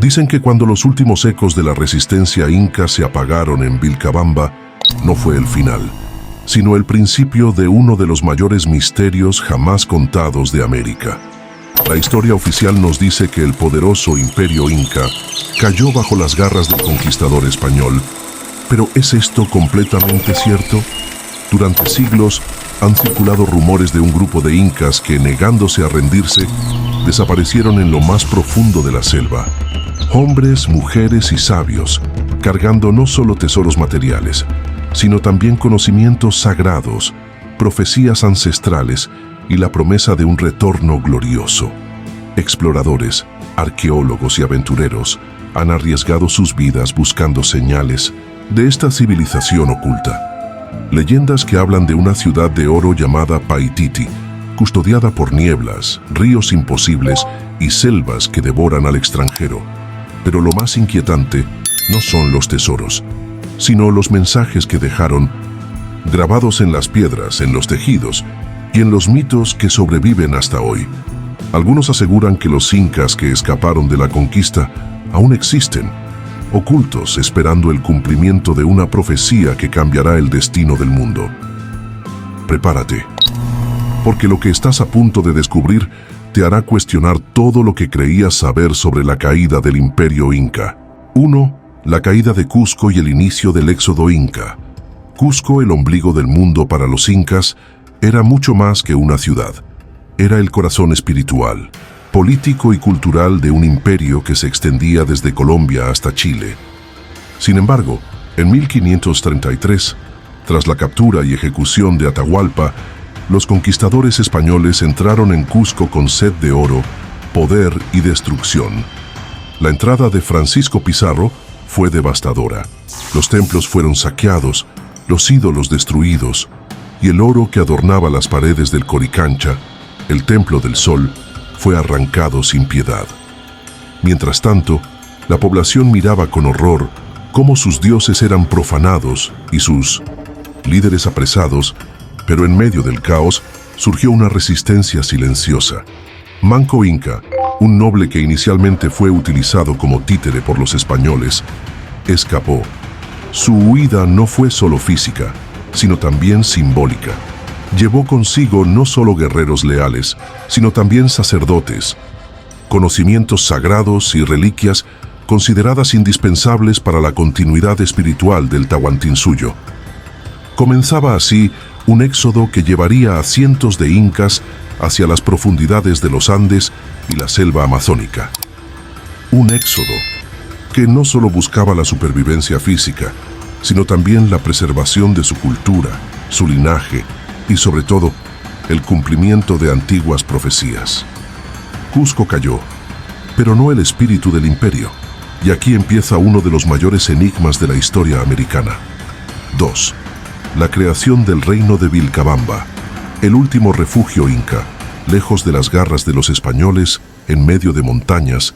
Dicen que cuando los últimos ecos de la resistencia inca se apagaron en Vilcabamba, no fue el final, sino el principio de uno de los mayores misterios jamás contados de América. La historia oficial nos dice que el poderoso imperio inca cayó bajo las garras del conquistador español. ¿Pero es esto completamente cierto? Durante siglos han circulado rumores de un grupo de incas que, negándose a rendirse, desaparecieron en lo más profundo de la selva. Hombres, mujeres y sabios, cargando no solo tesoros materiales, sino también conocimientos sagrados, profecías ancestrales y la promesa de un retorno glorioso. Exploradores, arqueólogos y aventureros han arriesgado sus vidas buscando señales de esta civilización oculta. Leyendas que hablan de una ciudad de oro llamada Paititi, custodiada por nieblas, ríos imposibles y selvas que devoran al extranjero. Pero lo más inquietante no son los tesoros, sino los mensajes que dejaron grabados en las piedras, en los tejidos y en los mitos que sobreviven hasta hoy. Algunos aseguran que los incas que escaparon de la conquista aún existen, ocultos esperando el cumplimiento de una profecía que cambiará el destino del mundo. Prepárate, porque lo que estás a punto de descubrir te hará cuestionar todo lo que creías saber sobre la caída del imperio inca. 1. La caída de Cusco y el inicio del éxodo inca. Cusco, el ombligo del mundo para los incas, era mucho más que una ciudad. Era el corazón espiritual, político y cultural de un imperio que se extendía desde Colombia hasta Chile. Sin embargo, en 1533, tras la captura y ejecución de Atahualpa, los conquistadores españoles entraron en Cusco con sed de oro, poder y destrucción. La entrada de Francisco Pizarro fue devastadora. Los templos fueron saqueados, los ídolos destruidos, y el oro que adornaba las paredes del Coricancha, el Templo del Sol, fue arrancado sin piedad. Mientras tanto, la población miraba con horror cómo sus dioses eran profanados y sus líderes apresados, pero en medio del caos surgió una resistencia silenciosa. Manco Inca, un noble que inicialmente fue utilizado como títere por los españoles, escapó. Su huida no fue solo física, sino también simbólica. Llevó consigo no solo guerreros leales, sino también sacerdotes, conocimientos sagrados y reliquias consideradas indispensables para la continuidad espiritual del Tahuantinsuyo. Comenzaba así un éxodo que llevaría a cientos de incas hacia las profundidades de los Andes y la selva amazónica. Un éxodo que no solo buscaba la supervivencia física, sino también la preservación de su cultura, su linaje y, sobre todo, el cumplimiento de antiguas profecías. Cusco cayó, pero no el espíritu del imperio, y aquí empieza uno de los mayores enigmas de la historia americana. 2. La creación del reino de Vilcabamba, el último refugio inca, lejos de las garras de los españoles, en medio de montañas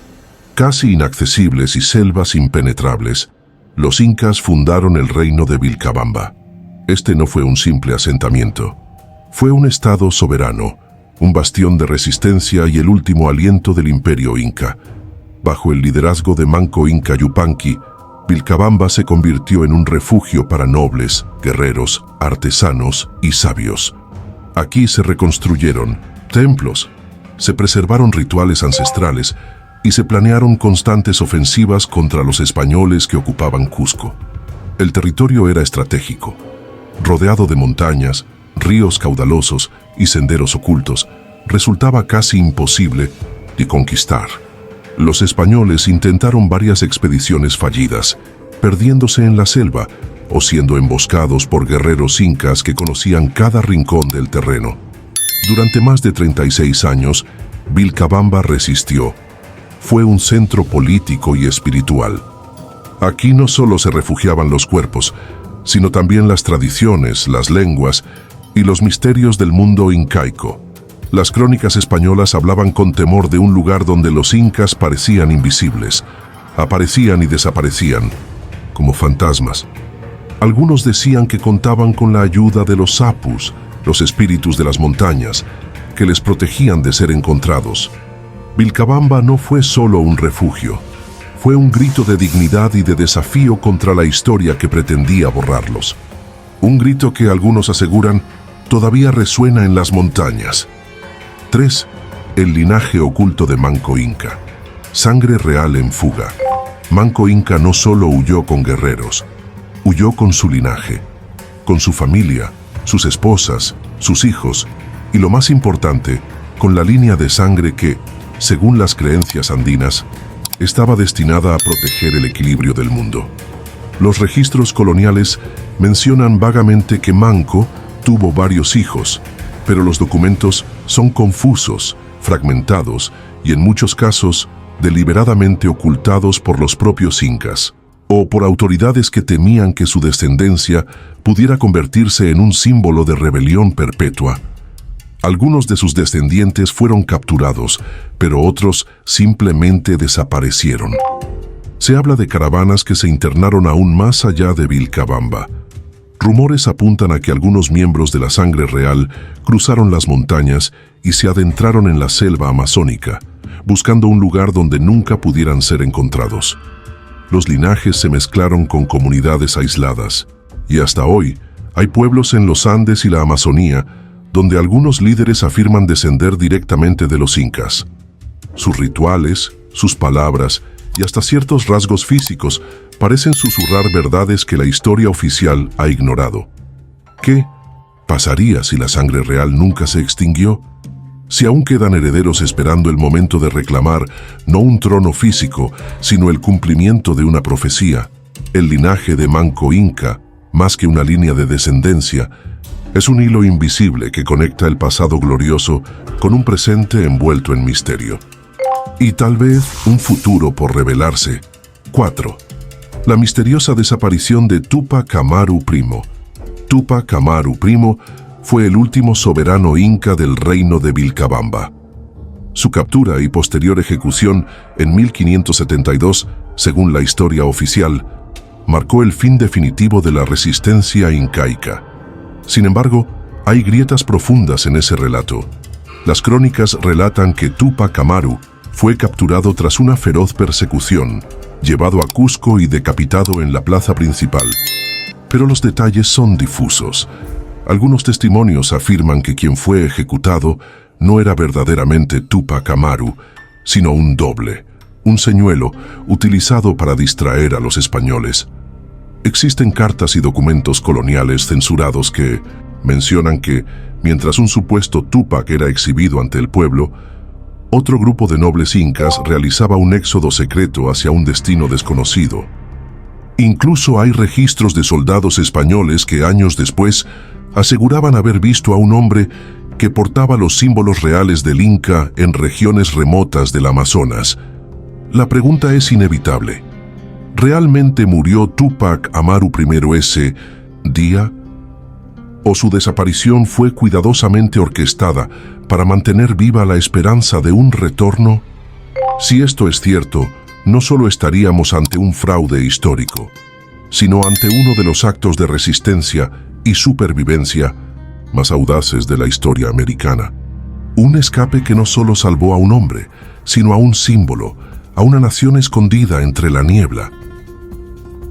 casi inaccesibles y selvas impenetrables. Los incas fundaron el reino de Vilcabamba. Este no fue un simple asentamiento. Fue un estado soberano, un bastión de resistencia y el último aliento del imperio inca. Bajo el liderazgo de Manco Inca Yupanqui, Vilcabamba se convirtió en un refugio para nobles, guerreros, artesanos y sabios. Aquí se reconstruyeron templos, se preservaron rituales ancestrales y se planearon constantes ofensivas contra los españoles que ocupaban Cusco. El territorio era estratégico, rodeado de montañas, ríos caudalosos y senderos ocultos. Resultaba casi imposible de conquistar. Los españoles intentaron varias expediciones fallidas, perdiéndose en la selva o siendo emboscados por guerreros incas que conocían cada rincón del terreno. Durante más de 36 años, Vilcabamba resistió. Fue un centro político y espiritual. Aquí no solo se refugiaban los cuerpos, sino también las tradiciones, las lenguas y los misterios del mundo incaico. Las crónicas españolas hablaban con temor de un lugar donde los incas parecían invisibles, aparecían y desaparecían, como fantasmas. Algunos decían que contaban con la ayuda de los apus, los espíritus de las montañas, que les protegían de ser encontrados. Vilcabamba no fue solo un refugio, Fue un grito de dignidad y de desafío contra la historia que pretendía borrarlos. Un grito que algunos aseguran todavía resuena en las montañas. 3. El linaje oculto de Manco Inca. Sangre real en fuga. Manco Inca no solo huyó con guerreros, huyó con su linaje, con su familia, sus esposas, sus hijos y, lo más importante, con la línea de sangre que, según las creencias andinas, estaba destinada a proteger el equilibrio del mundo. Los registros coloniales mencionan vagamente que Manco tuvo varios hijos, pero los documentos son confusos, fragmentados y en muchos casos deliberadamente ocultados por los propios incas o por autoridades que temían que su descendencia pudiera convertirse en un símbolo de rebelión perpetua. Algunos de sus descendientes fueron capturados, pero otros simplemente desaparecieron. Se habla de caravanas que se internaron aún más allá de Vilcabamba. Rumores apuntan a que algunos miembros de la sangre real cruzaron las montañas y se adentraron en la selva amazónica, buscando un lugar donde nunca pudieran ser encontrados. Los linajes se mezclaron con comunidades aisladas, y hasta hoy hay pueblos en los Andes y la Amazonía donde algunos líderes afirman descender directamente de los incas. Sus rituales, sus palabras y hasta ciertos rasgos físicos parecen susurrar verdades que la historia oficial ha ignorado. ¿Qué pasaría si la sangre real nunca se extinguió? Si aún quedan herederos esperando el momento de reclamar no un trono físico, sino el cumplimiento de una profecía, el linaje de Manco Inca, más que una línea de descendencia, es un hilo invisible que conecta el pasado glorioso con un presente envuelto en misterio. Y tal vez un futuro por revelarse. 4. La misteriosa desaparición de Tupac Amaru Primo. Tupac Amaru Primo fue el último soberano inca del reino de Vilcabamba. Su captura y posterior ejecución en 1572, según la historia oficial, marcó el fin definitivo de la resistencia incaica. Sin embargo, hay grietas profundas en ese relato. Las crónicas relatan que Tupac Amaru fue capturado tras una feroz persecución, llevado a Cusco y decapitado en la plaza principal. Pero los detalles son difusos. Algunos testimonios afirman que quien fue ejecutado no era verdaderamente Tupac Amaru, sino un doble, un señuelo utilizado para distraer a los españoles. Existen cartas y documentos coloniales censurados que mencionan que, mientras un supuesto Tupac era exhibido ante el pueblo, otro grupo de nobles incas realizaba un éxodo secreto hacia un destino desconocido. Incluso hay registros de soldados españoles que años después aseguraban haber visto a un hombre que portaba los símbolos reales del Inca en regiones remotas del Amazonas. La pregunta es inevitable. ¿Realmente murió Tupac Amaru I ese día? ¿O su desaparición fue cuidadosamente orquestada para mantener viva la esperanza de un retorno? Si esto es cierto, no solo estaríamos ante un fraude histórico, sino ante uno de los actos de resistencia y supervivencia más audaces de la historia americana. Un escape que no solo salvó a un hombre, sino a un símbolo, a una nación escondida entre la niebla.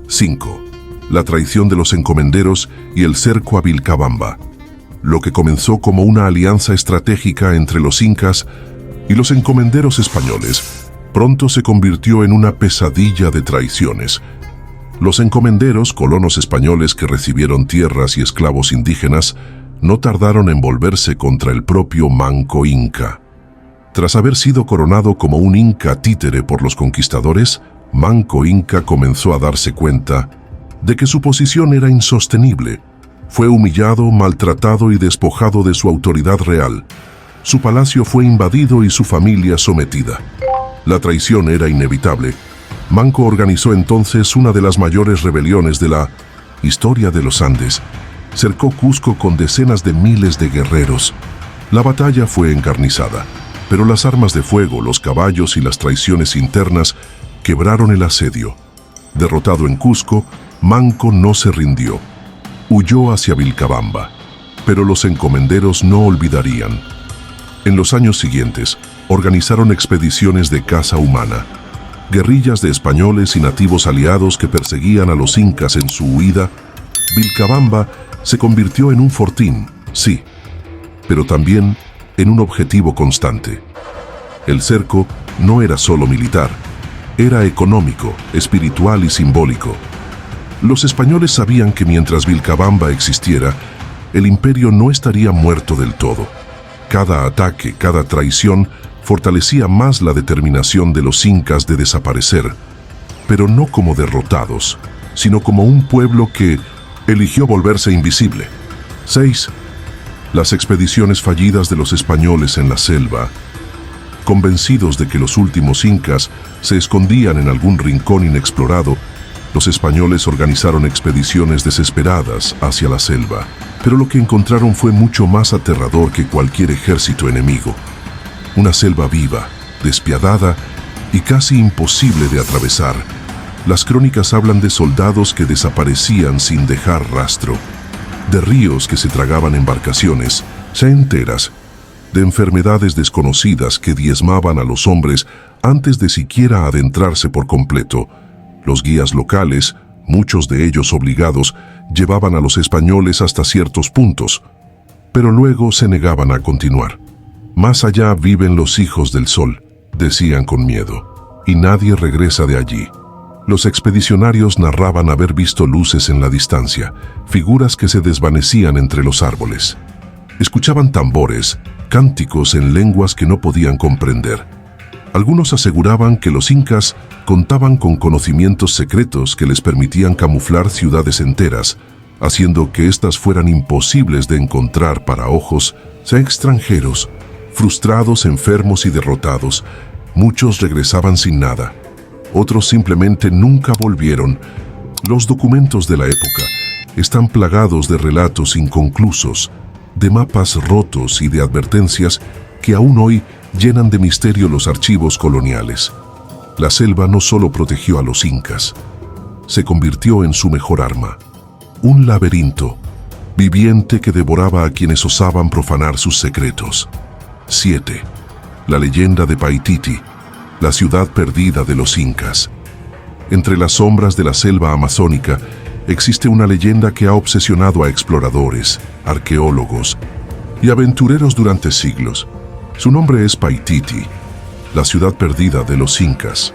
5. La traición de los encomenderos y el cerco a Vilcabamba. Lo que comenzó como una alianza estratégica entre los incas y los encomenderos españoles, pronto se convirtió en una pesadilla de traiciones. Los encomenderos, colonos españoles que recibieron tierras y esclavos indígenas, no tardaron en volverse contra el propio Manco Inca. Tras haber sido coronado como un inca títere por los conquistadores, Manco Inca comenzó a darse cuenta de que su posición era insostenible. Fue humillado, maltratado y despojado de su autoridad real. Su palacio fue invadido y su familia sometida. La traición era inevitable. Manco organizó entonces una de las mayores rebeliones de la historia de los Andes. Cercó Cusco con decenas de miles de guerreros. La batalla fue encarnizada, pero las armas de fuego, los caballos y las traiciones internas quebraron el asedio. Derrotado en Cusco, Manco no se rindió. Huyó hacia Vilcabamba, pero los encomenderos no olvidarían. En los años siguientes, organizaron expediciones de caza humana. guerrillas de españoles y nativos aliados que perseguían a los incas en su huida, Vilcabamba se convirtió en un fortín, sí, pero también en un objetivo constante. El cerco no era solo militar, era económico, espiritual y simbólico. Los españoles sabían que mientras Vilcabamba existiera, el imperio no estaría muerto del todo. Cada ataque, cada traición, fortalecía más la determinación de los incas de desaparecer, pero no como derrotados, sino como un pueblo que eligió volverse invisible. 6. Las expediciones fallidas de los españoles en la selva. Convencidos de que los últimos incas se escondían en algún rincón inexplorado, los españoles organizaron expediciones desesperadas hacia la selva, pero lo que encontraron fue mucho más aterrador que cualquier ejército enemigo. Una selva viva, despiadada y casi imposible de atravesar. Las crónicas hablan de soldados que desaparecían sin dejar rastro, de ríos que se tragaban embarcaciones, ya enteras, de enfermedades desconocidas que diezmaban a los hombres antes de siquiera adentrarse por completo. Los guías locales, muchos de ellos obligados, llevaban a los españoles hasta ciertos puntos, pero luego se negaban a continuar. Más allá viven los hijos del sol, decían con miedo, y nadie regresa de allí. Los expedicionarios narraban haber visto luces en la distancia, figuras que se desvanecían entre los árboles. Escuchaban tambores, cánticos en lenguas que no podían comprender. Algunos aseguraban que los incas contaban con conocimientos secretos que les permitían camuflar ciudades enteras, haciendo que éstas fueran imposibles de encontrar para ojos, sea extranjeros. Frustrados, enfermos y derrotados, muchos regresaban sin nada. Otros simplemente nunca volvieron. Los documentos de la época están plagados de relatos inconclusos, de mapas rotos y de advertencias que aún hoy llenan de misterio los archivos coloniales. La selva no solo protegió a los incas, se convirtió en su mejor arma. Un laberinto viviente que devoraba a quienes osaban profanar sus secretos. 7. La leyenda de Paititi, la ciudad perdida de los incas. Entre las sombras de la selva amazónica existe una leyenda que ha obsesionado a exploradores, arqueólogos y aventureros durante siglos. Su nombre es Paititi, la ciudad perdida de los incas,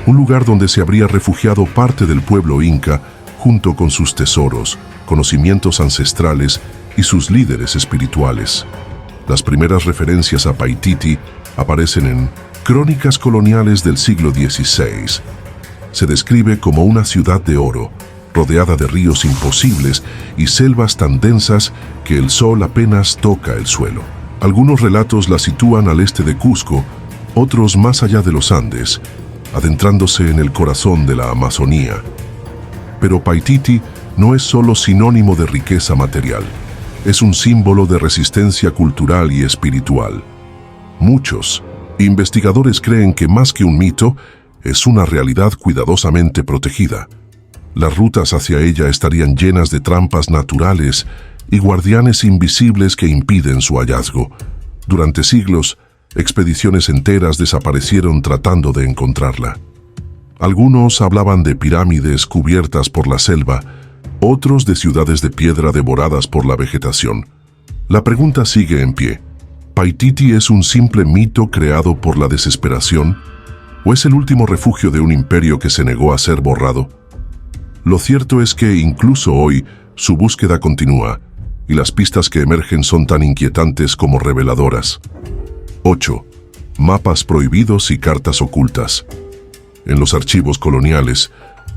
un lugar donde se habría refugiado parte del pueblo inca junto con sus tesoros, conocimientos ancestrales y sus líderes espirituales. Las primeras referencias a Paititi aparecen en Crónicas coloniales del siglo XVI. Se describe como una ciudad de oro, rodeada de ríos imposibles y selvas tan densas que el sol apenas toca el suelo. Algunos relatos la sitúan al este de Cusco, otros más allá de los Andes, adentrándose en el corazón de la Amazonía. Pero Paititi no es solo sinónimo de riqueza material, es un símbolo de resistencia cultural y espiritual. Muchos investigadores creen que más que un mito, es una realidad cuidadosamente protegida. Las rutas hacia ella estarían llenas de trampas naturales y guardianes invisibles que impiden su hallazgo. Durante siglos, expediciones enteras desaparecieron tratando de encontrarla. Algunos hablaban de pirámides cubiertas por la selva, otros de ciudades de piedra devoradas por la vegetación. La pregunta sigue en pie. ¿Paititi es un simple mito creado por la desesperación? ¿O es el último refugio de un imperio que se negó a ser borrado? Lo cierto es que incluso hoy su búsqueda continúa, y las pistas que emergen son tan inquietantes como reveladoras. 8. Mapas prohibidos y cartas ocultas. En los archivos coloniales,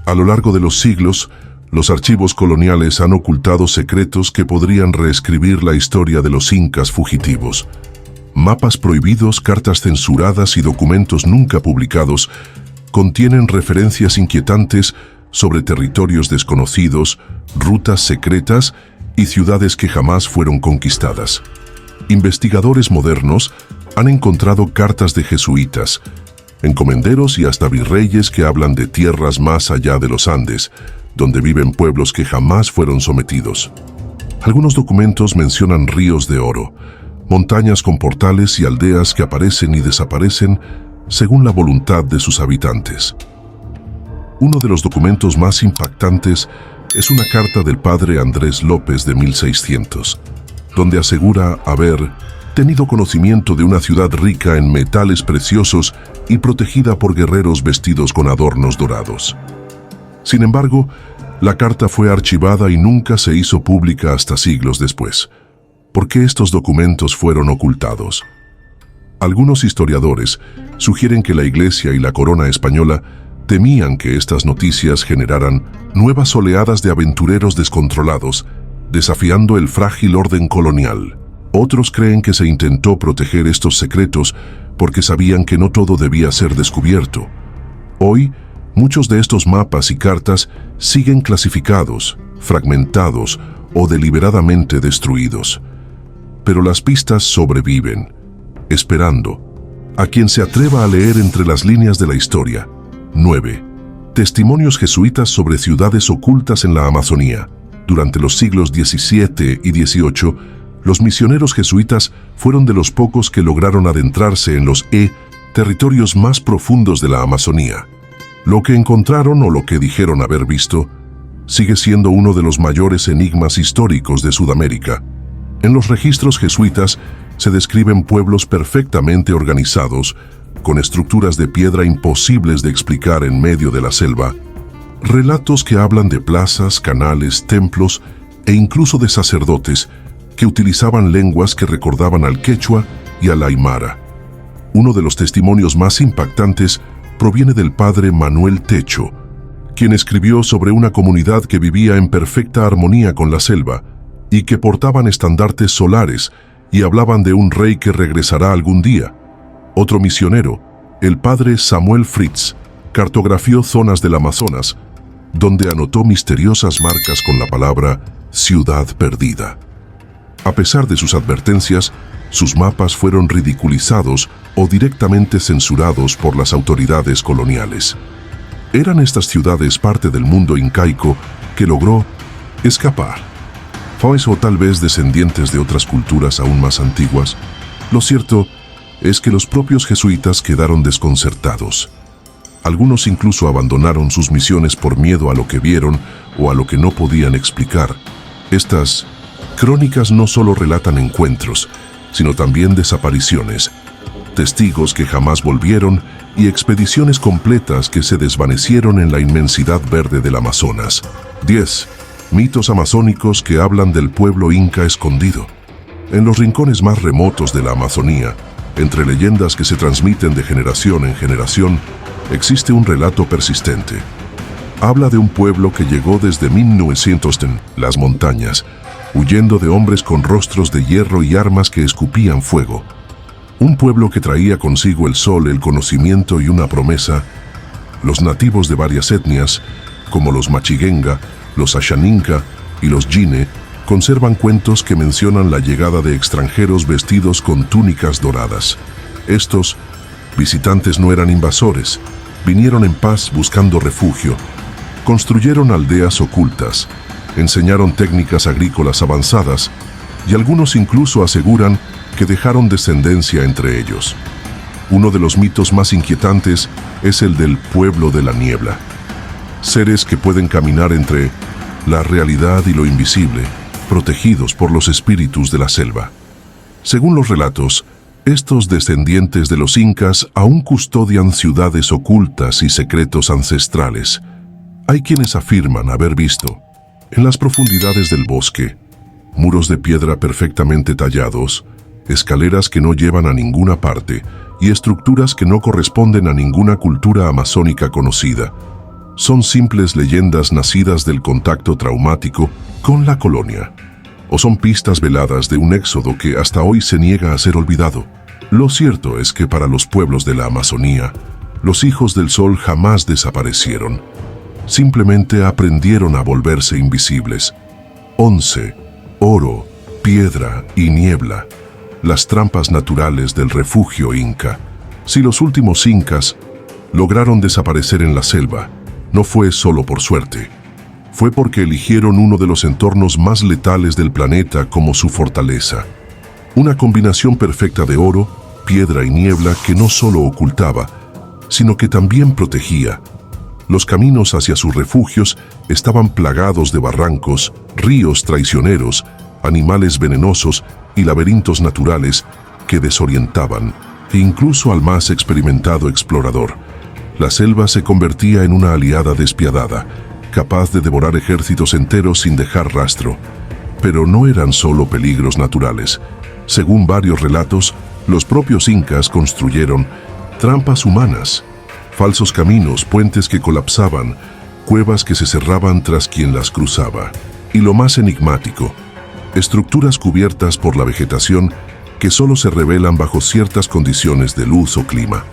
a lo largo de los siglos, los archivos coloniales han ocultado secretos que podrían reescribir la historia de los incas fugitivos. Mapas prohibidos, cartas censuradas y documentos nunca publicados contienen referencias inquietantes sobre territorios desconocidos, rutas secretas y ciudades que jamás fueron conquistadas. Investigadores modernos han encontrado cartas de jesuitas, encomenderos y hasta virreyes que hablan de tierras más allá de los Andes, donde viven pueblos que jamás fueron sometidos. Algunos documentos mencionan ríos de oro, montañas con portales y aldeas que aparecen y desaparecen según la voluntad de sus habitantes. Uno de los documentos más impactantes es una carta del padre Andrés López de 1600, donde asegura haber tenido conocimiento de una ciudad rica en metales preciosos y protegida por guerreros vestidos con adornos dorados. Sin embargo, la carta fue archivada y nunca se hizo pública hasta siglos después. ¿Por qué estos documentos fueron ocultados? Algunos historiadores sugieren que la Iglesia y la corona española temían que estas noticias generaran nuevas oleadas de aventureros descontrolados, desafiando el frágil orden colonial. Otros creen que se intentó proteger estos secretos porque sabían que no todo debía ser descubierto. Hoy, muchos de estos mapas y cartas siguen clasificados, fragmentados o deliberadamente destruidos. Pero las pistas sobreviven, esperando a quien se atreva a leer entre las líneas de la historia. 9. Testimonios jesuitas sobre ciudades ocultas en la Amazonía. Durante los siglos XVII y XVIII, los misioneros jesuitas fueron de los pocos que lograron adentrarse en los territorios más profundos de la Amazonía. Lo que encontraron o lo que dijeron haber visto sigue siendo uno de los mayores enigmas históricos de Sudamérica. En los registros jesuitas se describen pueblos perfectamente organizados, con estructuras de piedra imposibles de explicar en medio de la selva, relatos que hablan de plazas, canales, templos e incluso de sacerdotes que utilizaban lenguas que recordaban al quechua y al aymara. Uno de los testimonios más impactantes proviene del padre Manuel Techo, quien escribió sobre una comunidad que vivía en perfecta armonía con la selva y que portaban estandartes solares y hablaban de un rey que regresará algún día. Otro misionero, el padre Samuel Fritz, cartografió zonas del Amazonas, donde anotó misteriosas marcas con la palabra ciudad perdida. A pesar de sus advertencias, sus mapas fueron ridiculizados o directamente censurados por las autoridades coloniales. ¿Eran estas ciudades parte del mundo incaico que logró escapar? ¿O tal vez descendientes de otras culturas aún más antiguas? Lo cierto es que los propios jesuitas quedaron desconcertados. Algunos incluso abandonaron sus misiones por miedo a lo que vieron o a lo que no podían explicar. Estas crónicas no solo relatan encuentros, sino también desapariciones, testigos que jamás volvieron y expediciones completas que se desvanecieron en la inmensidad verde del Amazonas. 10. Mitos amazónicos que hablan del pueblo inca escondido. En los rincones más remotos de la Amazonía, entre leyendas que se transmiten de generación en generación, existe un relato persistente. Habla de un pueblo que llegó desde 1900 en las montañas, huyendo de hombres con rostros de hierro y armas que escupían fuego. Un pueblo que traía consigo el sol, el conocimiento y una promesa. Los nativos de varias etnias, como los Machiguenga, los Ashaninka y los Yine, conservan cuentos que mencionan la llegada de extranjeros vestidos con túnicas doradas. Estos visitantes no eran invasores, vinieron en paz buscando refugio, construyeron aldeas ocultas, enseñaron técnicas agrícolas avanzadas y algunos incluso aseguran que dejaron descendencia entre ellos. Uno de los mitos más inquietantes es el del pueblo de la niebla. Seres que pueden caminar entre la realidad y lo invisible, protegidos por los espíritus de la selva. Según los relatos, estos descendientes de los incas aún custodian ciudades ocultas y secretos ancestrales. Hay quienes afirman haber visto, en las profundidades del bosque, muros de piedra perfectamente tallados, escaleras que no llevan a ninguna parte y estructuras que no corresponden a ninguna cultura amazónica conocida. Son simples leyendas nacidas del contacto traumático con la colonia, o son pistas veladas de un éxodo que hasta hoy se niega a ser olvidado. Lo cierto es que para los pueblos de la Amazonía, los hijos del sol jamás desaparecieron. Simplemente aprendieron a volverse invisibles. 11. Oro, piedra y niebla. Las trampas naturales del refugio inca. Si los últimos incas lograron desaparecer en la selva, no fue solo por suerte. Fue porque eligieron uno de los entornos más letales del planeta como su fortaleza. Una combinación perfecta de oro, piedra y niebla que no solo ocultaba, sino que también protegía. Los caminos hacia sus refugios estaban plagados de barrancos, ríos traicioneros, animales venenosos y laberintos naturales que desorientaban, e incluso al más experimentado explorador. La selva se convertía en una aliada despiadada, capaz de devorar ejércitos enteros sin dejar rastro. Pero no eran solo peligros naturales. Según varios relatos, los propios incas construyeron trampas humanas, falsos caminos, puentes que colapsaban, cuevas que se cerraban tras quien las cruzaba. Y lo más enigmático, estructuras cubiertas por la vegetación que solo se revelan bajo ciertas condiciones de luz o clima.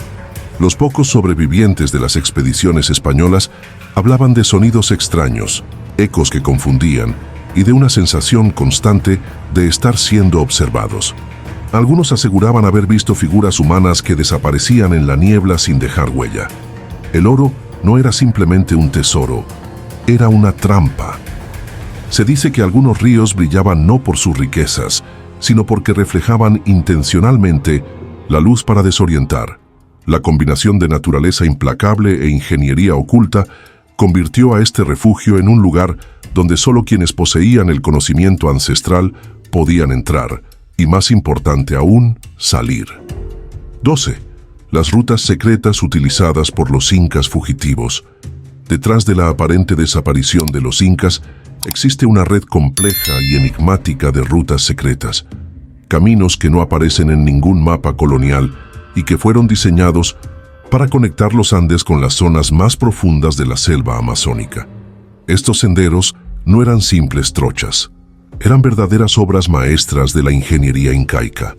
Los pocos sobrevivientes de las expediciones españolas hablaban de sonidos extraños, ecos que confundían, y de una sensación constante de estar siendo observados. Algunos aseguraban haber visto figuras humanas que desaparecían en la niebla sin dejar huella. El oro no era simplemente un tesoro, era una trampa. Se dice que algunos ríos brillaban no por sus riquezas, sino porque reflejaban intencionalmente la luz para desorientar. La combinación de naturaleza implacable e ingeniería oculta convirtió a este refugio en un lugar donde solo quienes poseían el conocimiento ancestral podían entrar, y más importante aún, salir. 12. Las rutas secretas utilizadas por los incas fugitivos. Detrás de la aparente desaparición de los incas, existe una red compleja y enigmática de rutas secretas, caminos que no aparecen en ningún mapa colonial y que fueron diseñados para conectar los Andes con las zonas más profundas de la selva amazónica. Estos senderos no eran simples trochas, eran verdaderas obras maestras de la ingeniería incaica.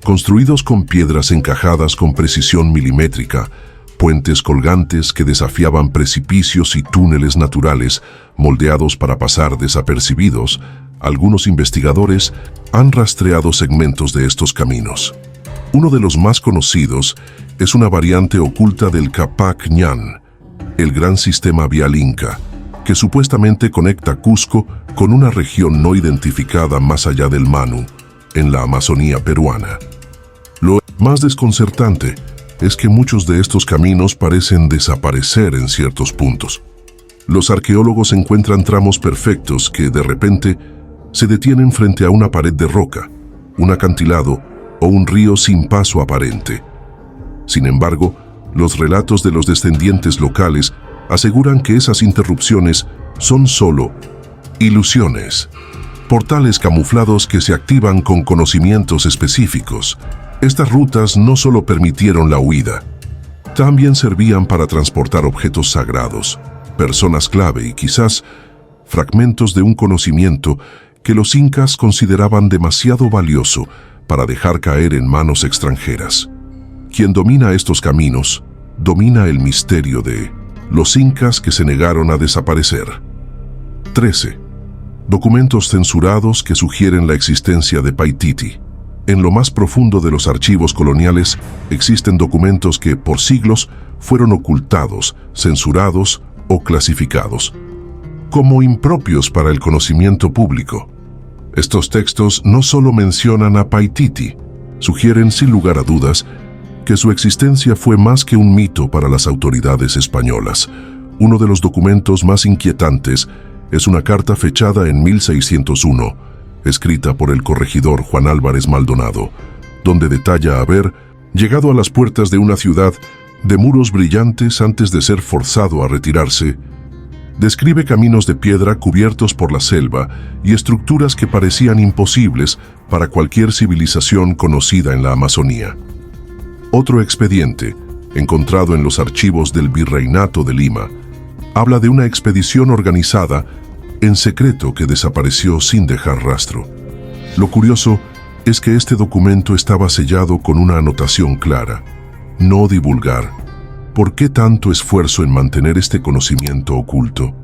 Construidos con piedras encajadas con precisión milimétrica, puentes colgantes que desafiaban precipicios y túneles naturales moldeados para pasar desapercibidos, algunos investigadores han rastreado segmentos de estos caminos. Uno de los más conocidos es una variante oculta del Capac Ñan, el gran sistema vial inca, que supuestamente conecta Cusco con una región no identificada más allá del Manu, en la Amazonía peruana. Lo más desconcertante es que muchos de estos caminos parecen desaparecer en ciertos puntos. Los arqueólogos encuentran tramos perfectos que, de repente, se detienen frente a una pared de roca, un acantilado o un río sin paso aparente. Sin embargo, los relatos de los descendientes locales aseguran que esas interrupciones son solo ilusiones, portales camuflados que se activan con conocimientos específicos. Estas rutas no solo permitieron la huida, también servían para transportar objetos sagrados, personas clave y quizás fragmentos de un conocimiento que los incas consideraban demasiado valioso para dejar caer en manos extranjeras. Quien domina estos caminos, domina el misterio de los incas que se negaron a desaparecer. 13. Documentos censurados que sugieren la existencia de Paititi. En lo más profundo de los archivos coloniales existen documentos que, por siglos, fueron ocultados, censurados o clasificados, como impropios para el conocimiento público. Estos textos no solo mencionan a Paititi, sugieren sin lugar a dudas que su existencia fue más que un mito para las autoridades españolas. Uno de los documentos más inquietantes es una carta fechada en 1601, escrita por el corregidor Juan Álvarez Maldonado, donde detalla haber llegado a las puertas de una ciudad de muros brillantes antes de ser forzado a retirarse. Describe caminos de piedra cubiertos por la selva y estructuras que parecían imposibles para cualquier civilización conocida en la Amazonía. Otro expediente, encontrado en los archivos del Virreinato de Lima, habla de una expedición organizada en secreto que desapareció sin dejar rastro. Lo curioso es que este documento estaba sellado con una anotación clara: no divulgar. ¿Por qué tanto esfuerzo en mantener este conocimiento oculto?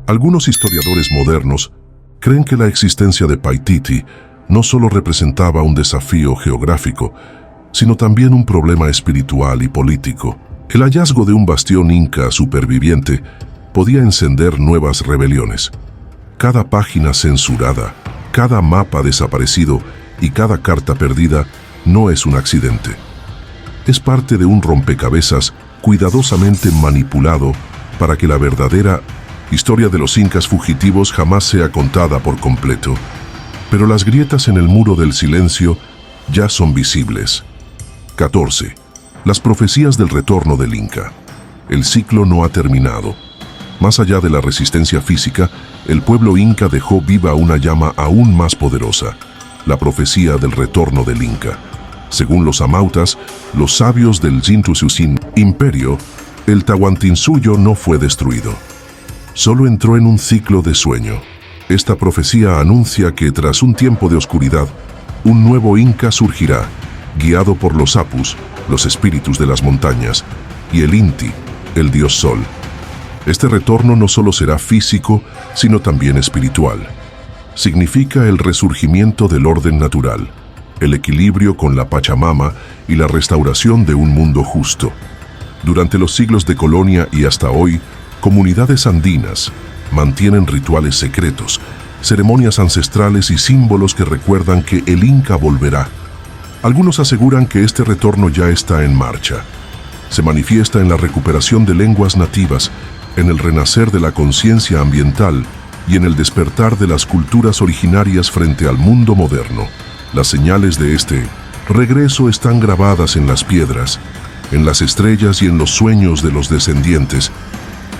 Algunos historiadores modernos creen que la existencia de Paititi no solo representaba un desafío geográfico, sino también un problema espiritual y político. El hallazgo de un bastión inca superviviente podía encender nuevas rebeliones. Cada página censurada, cada mapa desaparecido y cada carta perdida no es un accidente. Es parte de un rompecabezas cuidadosamente manipulado para que la verdadera historia de los incas fugitivos jamás sea contada por completo. Pero las grietas en el muro del silencio ya son visibles. 14. Las profecías del retorno del Inca. El ciclo no ha terminado. Más allá de la resistencia física, el pueblo inca dejó viva una llama aún más poderosa, la profecía del retorno del Inca. Según los amautas, los sabios del Jintususin Imperio, el Tahuantinsuyo no fue destruido. Solo entró en un ciclo de sueño. Esta profecía anuncia que tras un tiempo de oscuridad, un nuevo Inca surgirá, guiado por los Apus, los espíritus de las montañas, y el Inti, el dios Sol. Este retorno no solo será físico, sino también espiritual. Significa el resurgimiento del orden natural, el equilibrio con la Pachamama y la restauración de un mundo justo. Durante los siglos de colonia y hasta hoy, comunidades andinas mantienen rituales secretos, ceremonias ancestrales y símbolos que recuerdan que el Inca volverá. Algunos aseguran que este retorno ya está en marcha. Se manifiesta en la recuperación de lenguas nativas, en el renacer de la conciencia ambiental y en el despertar de las culturas originarias frente al mundo moderno. Las señales de este regreso están grabadas en las piedras, en las estrellas y en los sueños de los descendientes.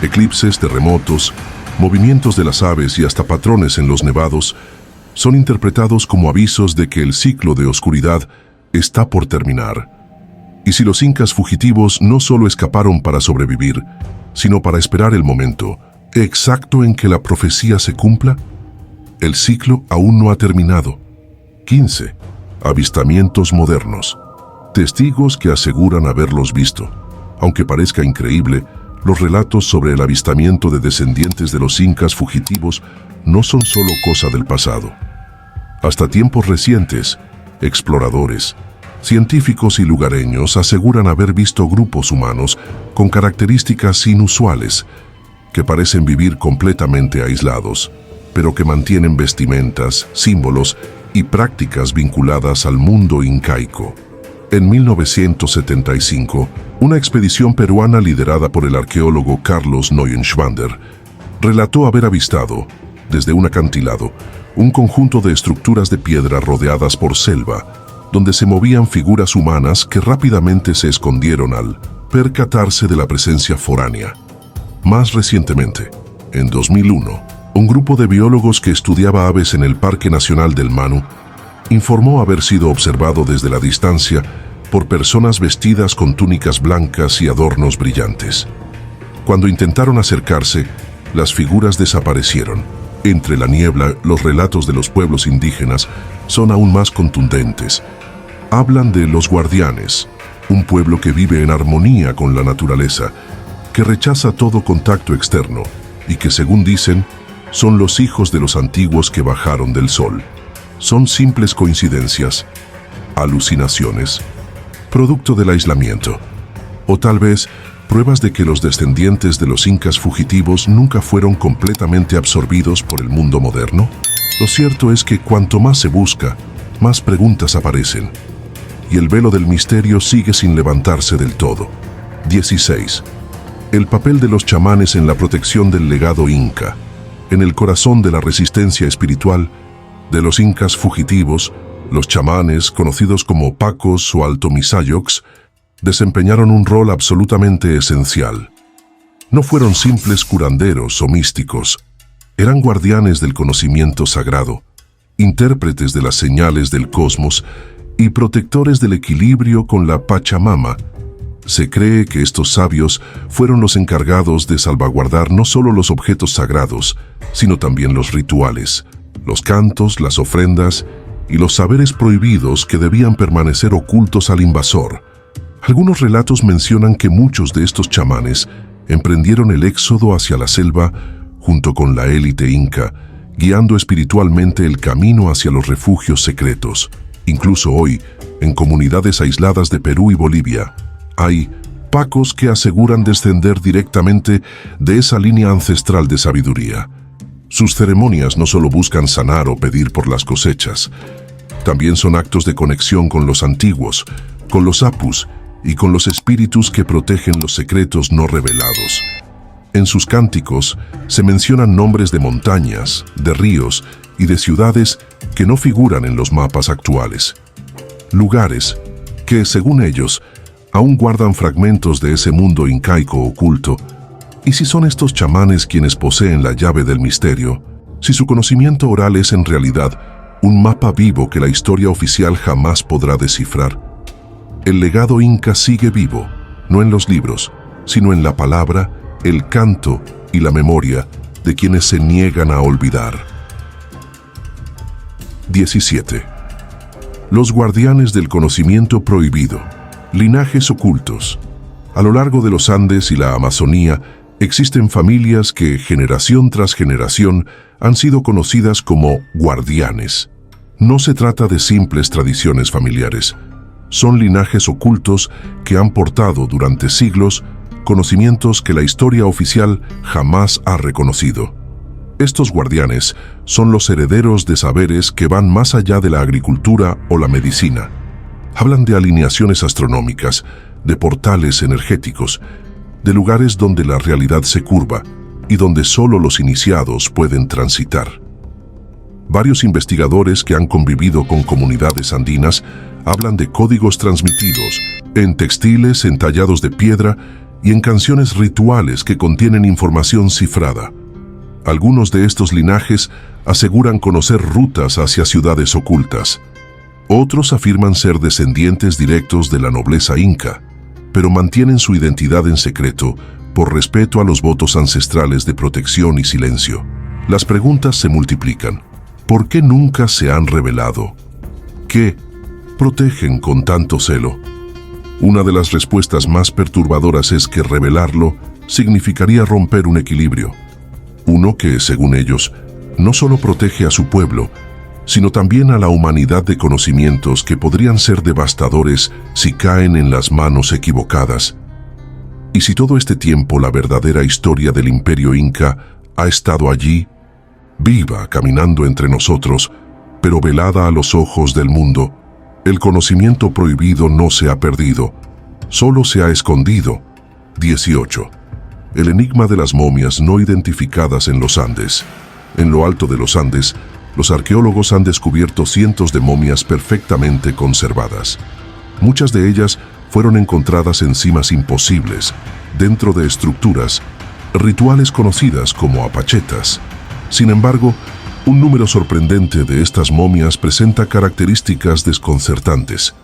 Eclipses, terremotos, movimientos de las aves y hasta patrones en los nevados son interpretados como avisos de que el ciclo de oscuridad está por terminar. Y si los incas fugitivos no solo escaparon para sobrevivir, sino para esperar el momento exacto en que la profecía se cumpla, el ciclo aún no ha terminado. 15. Avistamientos modernos. Testigos que aseguran haberlos visto. Aunque parezca increíble, los relatos sobre el avistamiento de descendientes de los incas fugitivos no son solo cosa del pasado. Hasta tiempos recientes, exploradores, científicos y lugareños aseguran haber visto grupos humanos con características inusuales, que parecen vivir completamente aislados, pero que mantienen vestimentas, símbolos y prácticas vinculadas al mundo incaico. En 1975, una expedición peruana liderada por el arqueólogo Carlos Neuenschwander relató haber avistado, desde un acantilado, un conjunto de estructuras de piedra rodeadas por selva, donde se movían figuras humanas que rápidamente se escondieron al percatarse de la presencia foránea. Más recientemente, en 2001, un grupo de biólogos que estudiaba aves en el Parque Nacional del Manu informó haber sido observado desde la distancia por personas vestidas con túnicas blancas y adornos brillantes. Cuando intentaron acercarse, las figuras desaparecieron. Entre la niebla, los relatos de los pueblos indígenas son aún más contundentes. Hablan de los guardianes, un pueblo que vive en armonía con la naturaleza, que rechaza todo contacto externo y que, según dicen, son los hijos de los antiguos que bajaron del sol. ¿Son simples coincidencias, alucinaciones, producto del aislamiento, o tal vez pruebas de que los descendientes de los incas fugitivos nunca fueron completamente absorbidos por el mundo moderno? Lo cierto es que cuanto más se busca, más preguntas aparecen, y el velo del misterio sigue sin levantarse del todo. 16. El papel de los chamanes en la protección del legado inca. En el corazón de la resistencia espiritual de los incas fugitivos, los chamanes, conocidos como pacos o altomisayocs, desempeñaron un rol absolutamente esencial. No fueron simples curanderos o místicos, eran guardianes del conocimiento sagrado, intérpretes de las señales del cosmos y protectores del equilibrio con la Pachamama. Se cree que estos sabios fueron los encargados de salvaguardar no solo los objetos sagrados, sino también los rituales, los cantos, las ofrendas y los saberes prohibidos que debían permanecer ocultos al invasor. Algunos relatos mencionan que muchos de estos chamanes emprendieron el éxodo hacia la selva junto con la élite inca, guiando espiritualmente el camino hacia los refugios secretos. Incluso hoy, en comunidades aisladas de Perú y Bolivia, hay pacos que aseguran descender directamente de esa línea ancestral de sabiduría. Sus ceremonias no solo buscan sanar o pedir por las cosechas, También son actos de conexión con los antiguos, con los apus y con los espíritus que protegen los secretos no revelados. En sus cánticos se mencionan nombres de montañas, de ríos y de ciudades que no figuran en los mapas actuales. Lugares que, según ellos, aún guardan fragmentos de ese mundo incaico oculto. ¿Y si son estos chamanes quienes poseen la llave del misterio? Si su conocimiento oral es en realidad un mapa vivo que la historia oficial jamás podrá descifrar. El legado inca sigue vivo, no en los libros, sino en la palabra, el canto y la memoria de quienes se niegan a olvidar. 17. Los guardianes del conocimiento prohibido. Linajes ocultos. A lo largo de los Andes y la Amazonía existen familias que, generación tras generación, han sido conocidas como guardianes. No se trata de simples tradiciones familiares. Son linajes ocultos que han portado durante siglos conocimientos que la historia oficial jamás ha reconocido. Estos guardianes son los herederos de saberes que van más allá de la agricultura o la medicina. Hablan de alineaciones astronómicas, de portales energéticos, de lugares donde la realidad se curva y donde solo los iniciados pueden transitar. Varios investigadores que han convivido con comunidades andinas hablan de códigos transmitidos en textiles entallados de piedra y en canciones rituales que contienen información cifrada. Algunos de estos linajes aseguran conocer rutas hacia ciudades ocultas. Otros afirman ser descendientes directos de la nobleza inca, pero mantienen su identidad en secreto por respeto a los votos ancestrales de protección y silencio. Las preguntas se multiplican. ¿Por qué nunca se han revelado? ¿Qué protegen con tanto celo? Una de las respuestas más perturbadoras es que revelarlo significaría romper un equilibrio. Uno que, según ellos, no solo protege a su pueblo, sino también a la humanidad de conocimientos que podrían ser devastadores si caen en las manos equivocadas. Y si todo este tiempo la verdadera historia del Imperio Inca ha estado allí, viva, caminando entre nosotros, pero velada a los ojos del mundo, el conocimiento prohibido no se ha perdido, solo se ha escondido. 18. El enigma de las momias no identificadas en los Andes. En lo alto de los Andes, los arqueólogos han descubierto cientos de momias perfectamente conservadas. Muchas de ellas fueron encontradas en cimas imposibles, dentro de estructuras, rituales conocidas como apachetas. Sin embargo, un número sorprendente de estas momias presenta características desconcertantes.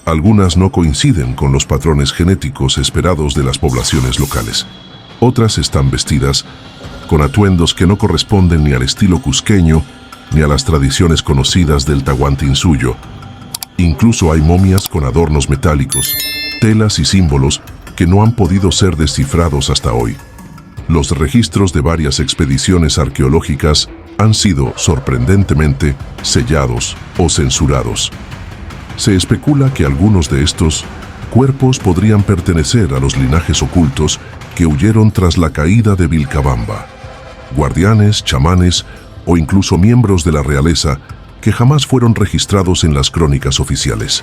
Algunas no coinciden con los patrones genéticos esperados de las poblaciones locales. Otras están vestidas con atuendos que no corresponden ni al estilo cusqueño ni a las tradiciones conocidas del Tahuantinsuyo. Incluso hay momias con adornos metálicos, telas y símbolos que no han podido ser descifrados hasta hoy. Los registros de varias expediciones arqueológicas han sido, sorprendentemente, sellados o censurados. Se especula que algunos de estos cuerpos podrían pertenecer a los linajes ocultos que huyeron tras la caída de Vilcabamba. Guardianes, chamanes o incluso miembros de la realeza que jamás fueron registrados en las crónicas oficiales.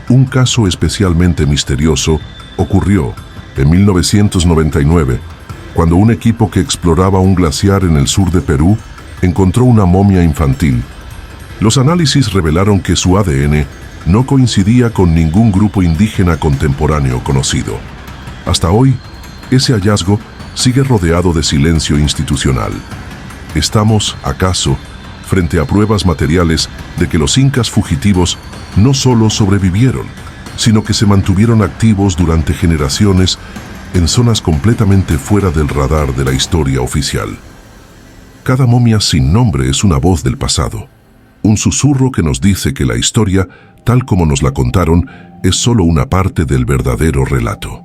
Un caso especialmente misterioso ocurrió en 1999, cuando un equipo que exploraba un glaciar en el sur de Perú encontró una momia infantil. Los análisis revelaron que su ADN no coincidía con ningún grupo indígena contemporáneo conocido. Hasta hoy, ese hallazgo sigue rodeado de silencio institucional. ¿Estamos, acaso, frente a pruebas materiales de que los incas fugitivos no solo sobrevivieron, sino que se mantuvieron activos durante generaciones en zonas completamente fuera del radar de la historia oficial? Cada momia sin nombre es una voz del pasado, un susurro que nos dice que la historia, tal como nos la contaron, es solo una parte del verdadero relato.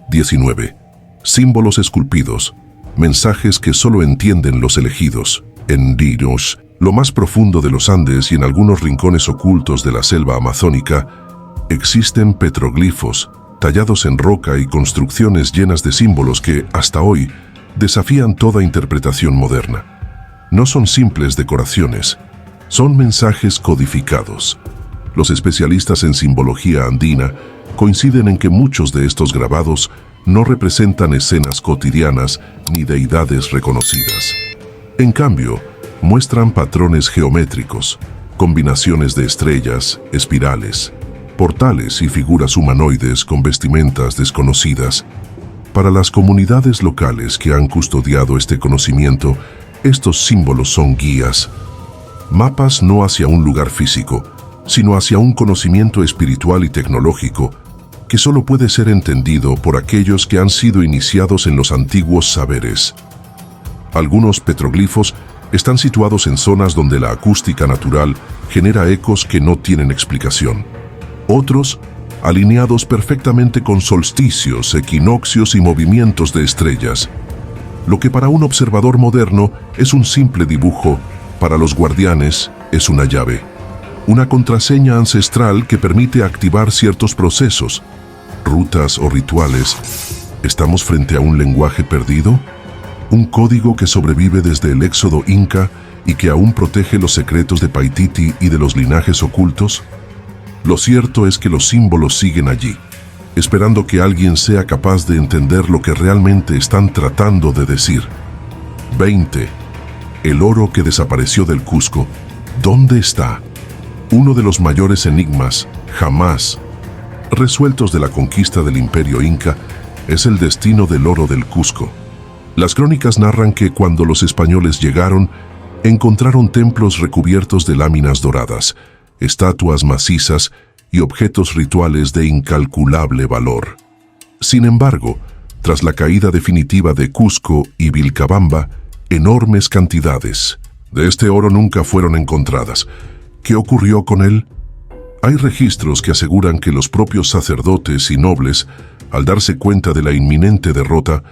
19. Símbolos esculpidos, mensajes que solo entienden los elegidos. En Dinos, lo más profundo de los Andes y en algunos rincones ocultos de la selva amazónica, existen petroglifos, tallados en roca y construcciones llenas de símbolos que, hasta hoy, desafían toda interpretación moderna. No son simples decoraciones, Son mensajes codificados. Los especialistas en simbología andina coinciden en que muchos de estos grabados no representan escenas cotidianas ni deidades reconocidas. En cambio, muestran patrones geométricos, combinaciones de estrellas, espirales, portales y figuras humanoides con vestimentas desconocidas. Para las comunidades locales que han custodiado este conocimiento, estos símbolos son guías, mapas no hacia un lugar físico, sino hacia un conocimiento espiritual y tecnológico que solo puede ser entendido por aquellos que han sido iniciados en los antiguos saberes. Algunos petroglifos están situados en zonas donde la acústica natural genera ecos que no tienen explicación. Otros, alineados perfectamente con solsticios, equinoccios y movimientos de estrellas. Lo que para un observador moderno es un simple dibujo, para los guardianes es una llave. Una contraseña ancestral que permite activar ciertos procesos, rutas o rituales. ¿Estamos frente a un lenguaje perdido? ¿Un código que sobrevive desde el éxodo inca y que aún protege los secretos de Paititi y de los linajes ocultos? Lo cierto es que los símbolos siguen allí, esperando que alguien sea capaz de entender lo que realmente están tratando de decir. 20. El oro que desapareció del Cusco. ¿Dónde está? Uno de los mayores enigmas, jamás resueltos de la conquista del Imperio Inca, es el destino del oro del Cusco. Las crónicas narran que cuando los españoles llegaron, encontraron templos recubiertos de láminas doradas, estatuas macizas y objetos rituales de incalculable valor. Sin embargo, tras la caída definitiva de Cusco y Vilcabamba, enormes cantidades de este oro nunca fueron encontradas. ¿Qué ocurrió con él? Hay registros que aseguran que los propios sacerdotes y nobles, al darse cuenta de la inminente derrota,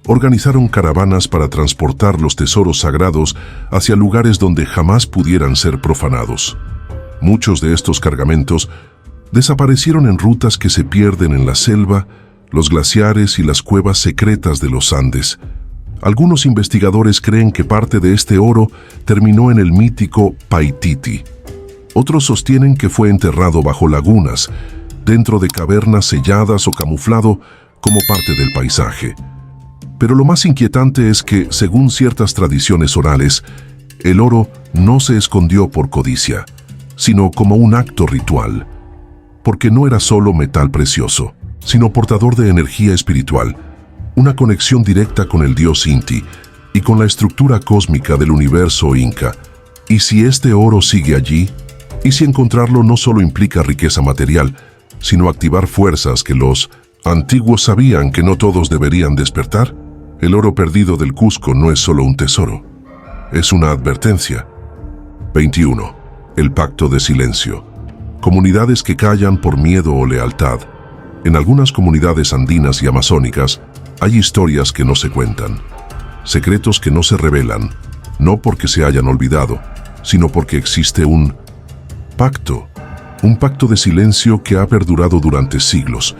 organizaron caravanas para transportar los tesoros sagrados hacia lugares donde jamás pudieran ser profanados. Muchos de estos cargamentos desaparecieron en rutas que se pierden en la selva, los glaciares y las cuevas secretas de los Andes. Algunos investigadores creen que parte de este oro terminó en el mítico Paititi. Otros sostienen que fue enterrado bajo lagunas, dentro de cavernas selladas o camuflado como parte del paisaje. Pero lo más inquietante es que, según ciertas tradiciones orales, el oro no se escondió por codicia, sino como un acto ritual, porque no era solo metal precioso, sino portador de energía espiritual, una conexión directa con el dios Inti y con la estructura cósmica del universo inca. ¿Y si este oro sigue allí? ¿Y si encontrarlo no solo implica riqueza material, sino activar fuerzas que los antiguos sabían que no todos deberían despertar? El oro perdido del Cusco no es solo un tesoro, es una advertencia. 21. El pacto de silencio. Comunidades que callan por miedo o lealtad. En algunas comunidades andinas y amazónicas hay historias que no se cuentan, secretos que no se revelan, no porque se hayan olvidado, sino porque existe un pacto de silencio que ha perdurado durante siglos.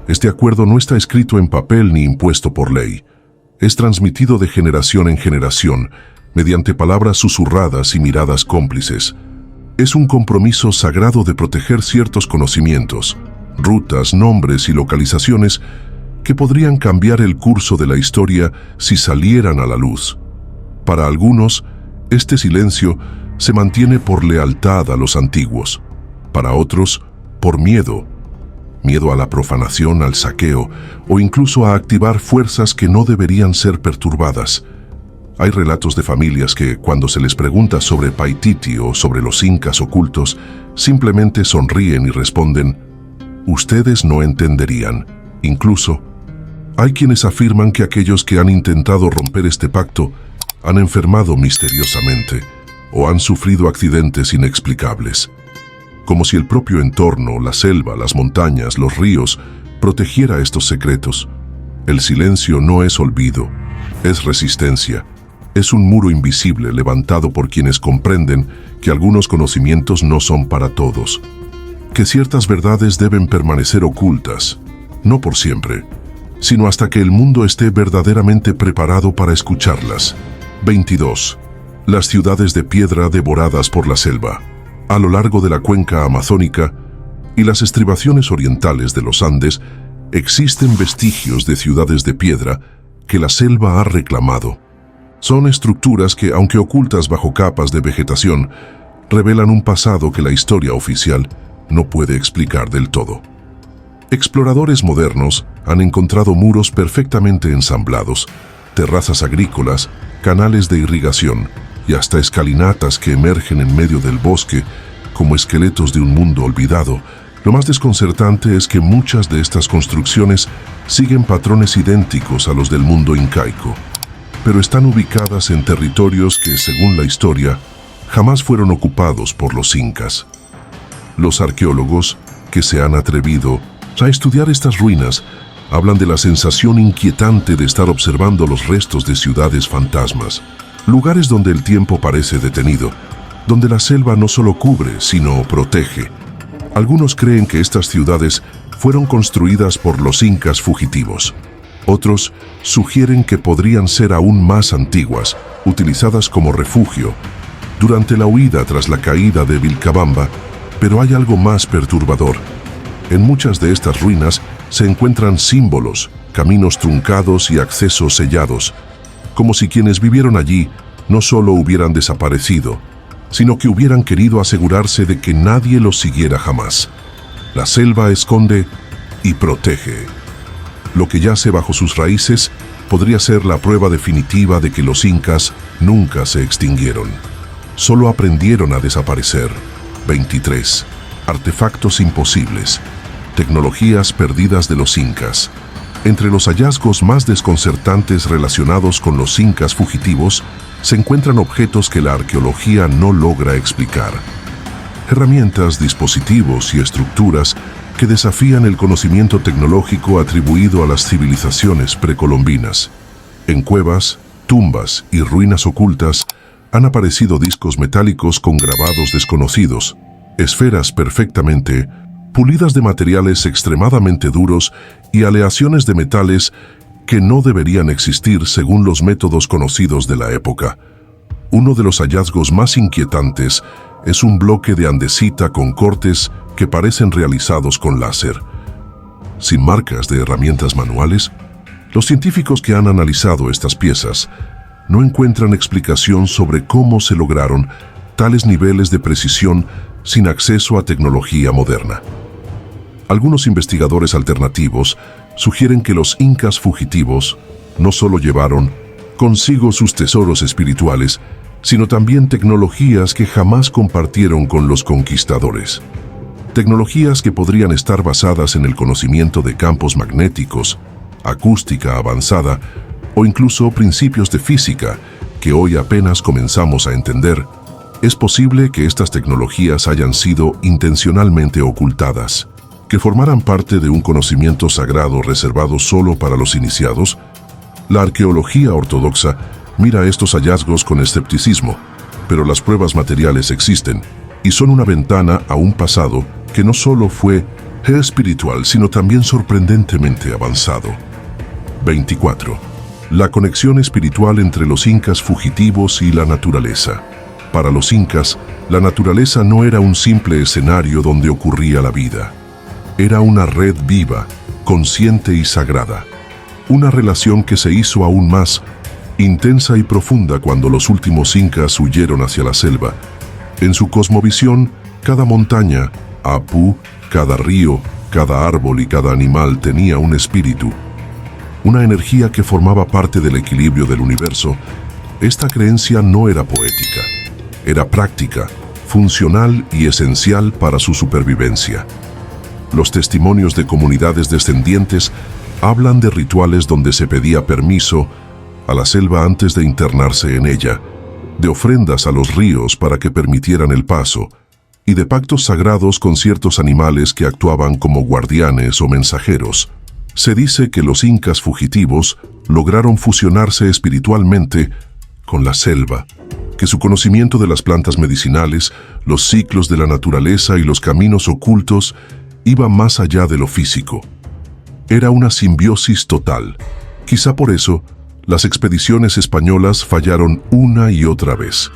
Este acuerdo no está escrito en papel ni impuesto por ley. Es transmitido de generación en generación, mediante palabras susurradas y miradas cómplices. Es un compromiso sagrado de proteger ciertos conocimientos, rutas, nombres y localizaciones que podrían cambiar el curso de la historia si salieran a la luz. Para algunos, este silencio se mantiene por lealtad a los antiguos. Para otros, por miedo a la profanación, al saqueo o incluso a activar fuerzas que no deberían ser perturbadas. Hay relatos de familias que, cuando se les pregunta sobre Paititi o sobre los incas ocultos, simplemente sonríen y responden: ustedes no entenderían. Incluso, hay quienes afirman que aquellos que han intentado romper este pacto han enfermado misteriosamente o han sufrido accidentes inexplicables, como si el propio entorno, la selva, las montañas, los ríos, protegiera estos secretos. El silencio no es olvido, es resistencia. Es un muro invisible levantado por quienes comprenden que algunos conocimientos no son para todos, que ciertas verdades deben permanecer ocultas, no por siempre, sino hasta que el mundo esté verdaderamente preparado para escucharlas. 22. las ciudades de piedra devoradas por la selva, a lo largo de la cuenca amazónica y las estribaciones orientales de los Andes, existen vestigios de ciudades de piedra que la selva ha reclamado. Son estructuras que, aunque ocultas bajo capas de vegetación, revelan un pasado que la historia oficial no puede explicar del todo. Exploradores modernos han encontrado muros perfectamente ensamblados, terrazas agrícolas, canales de irrigación y hasta escalinatas que emergen en medio del bosque como esqueletos de un mundo olvidado. Lo más desconcertante es que muchas de estas construcciones siguen patrones idénticos a los del mundo incaico, pero están ubicadas en territorios que, según la historia, jamás fueron ocupados por los incas. Los arqueólogos que se han atrevido a estudiar estas ruinas hablan de la sensación inquietante de estar observando los restos de ciudades fantasmas, lugares donde el tiempo parece detenido, donde la selva no solo cubre, sino protege. Algunos creen que estas ciudades fueron construidas por los incas fugitivos. Otros sugieren que podrían ser aún más antiguas, utilizadas como refugio durante la huida tras la caída de Vilcabamba, pero hay algo más perturbador. En muchas de estas ruinas se encuentran símbolos, caminos truncados y accesos sellados, como si quienes vivieron allí no solo hubieran desaparecido, sino que hubieran querido asegurarse de que nadie los siguiera jamás. La selva esconde y protege. Lo que yace bajo sus raíces podría ser la prueba definitiva de que los incas nunca se extinguieron. Solo aprendieron a desaparecer. 23. Artefactos imposibles. Tecnologías perdidas de los incas. Entre los hallazgos más desconcertantes relacionados con los incas fugitivos se encuentran objetos que la arqueología no logra explicar. Herramientas, dispositivos y estructuras que desafían el conocimiento tecnológico atribuido a las civilizaciones precolombinas. En cuevas, tumbas y ruinas ocultas han aparecido discos metálicos con grabados desconocidos, esferas perfectamente pulidas de materiales extremadamente duros y aleaciones de metales que no deberían existir según los métodos conocidos de la época. Uno de los hallazgos más inquietantes es un bloque de andesita con cortes que parecen realizados con láser. Sin marcas de herramientas manuales, los científicos que han analizado estas piezas no encuentran explicación sobre cómo se lograron tales niveles de precisión sin acceso a tecnología moderna. Algunos investigadores alternativos sugieren que los incas fugitivos no solo llevaron consigo sus tesoros espirituales, sino también tecnologías que jamás compartieron con los conquistadores. Tecnologías que podrían estar basadas en el conocimiento de campos magnéticos, acústica avanzada o incluso principios de física que hoy apenas comenzamos a entender. Es posible que estas tecnologías hayan sido intencionalmente ocultadas, que formaran parte de un conocimiento sagrado reservado solo para los iniciados. La arqueología ortodoxa mira estos hallazgos con escepticismo, pero las pruebas materiales existen y son una ventana a un pasado que no solo fue espiritual, sino también sorprendentemente avanzado. 24. La conexión espiritual entre los incas fugitivos y la naturaleza. Para los incas, la naturaleza no era un simple escenario donde ocurría la vida. Era una red viva, consciente y sagrada. Una relación que se hizo aún más intensa y profunda cuando los últimos incas huyeron hacia la selva. En su cosmovisión, cada montaña, Apu, cada río, cada árbol y cada animal tenía un espíritu, una energía que formaba parte del equilibrio del universo. Esta creencia no era poética, era práctica, funcional y esencial para su supervivencia. Los testimonios de comunidades descendientes hablan de rituales donde se pedía permiso a la selva antes de internarse en ella, de ofrendas a los ríos para que permitieran el paso, y de pactos sagrados con ciertos animales que actuaban como guardianes o mensajeros. Se dice que los incas fugitivos lograron fusionarse espiritualmente con la selva, que su conocimiento de las plantas medicinales, los ciclos de la naturaleza y los caminos ocultos iba más allá de lo físico. Era una simbiosis total. Quizá por eso, Las expediciones españolas fallaron una y otra vez,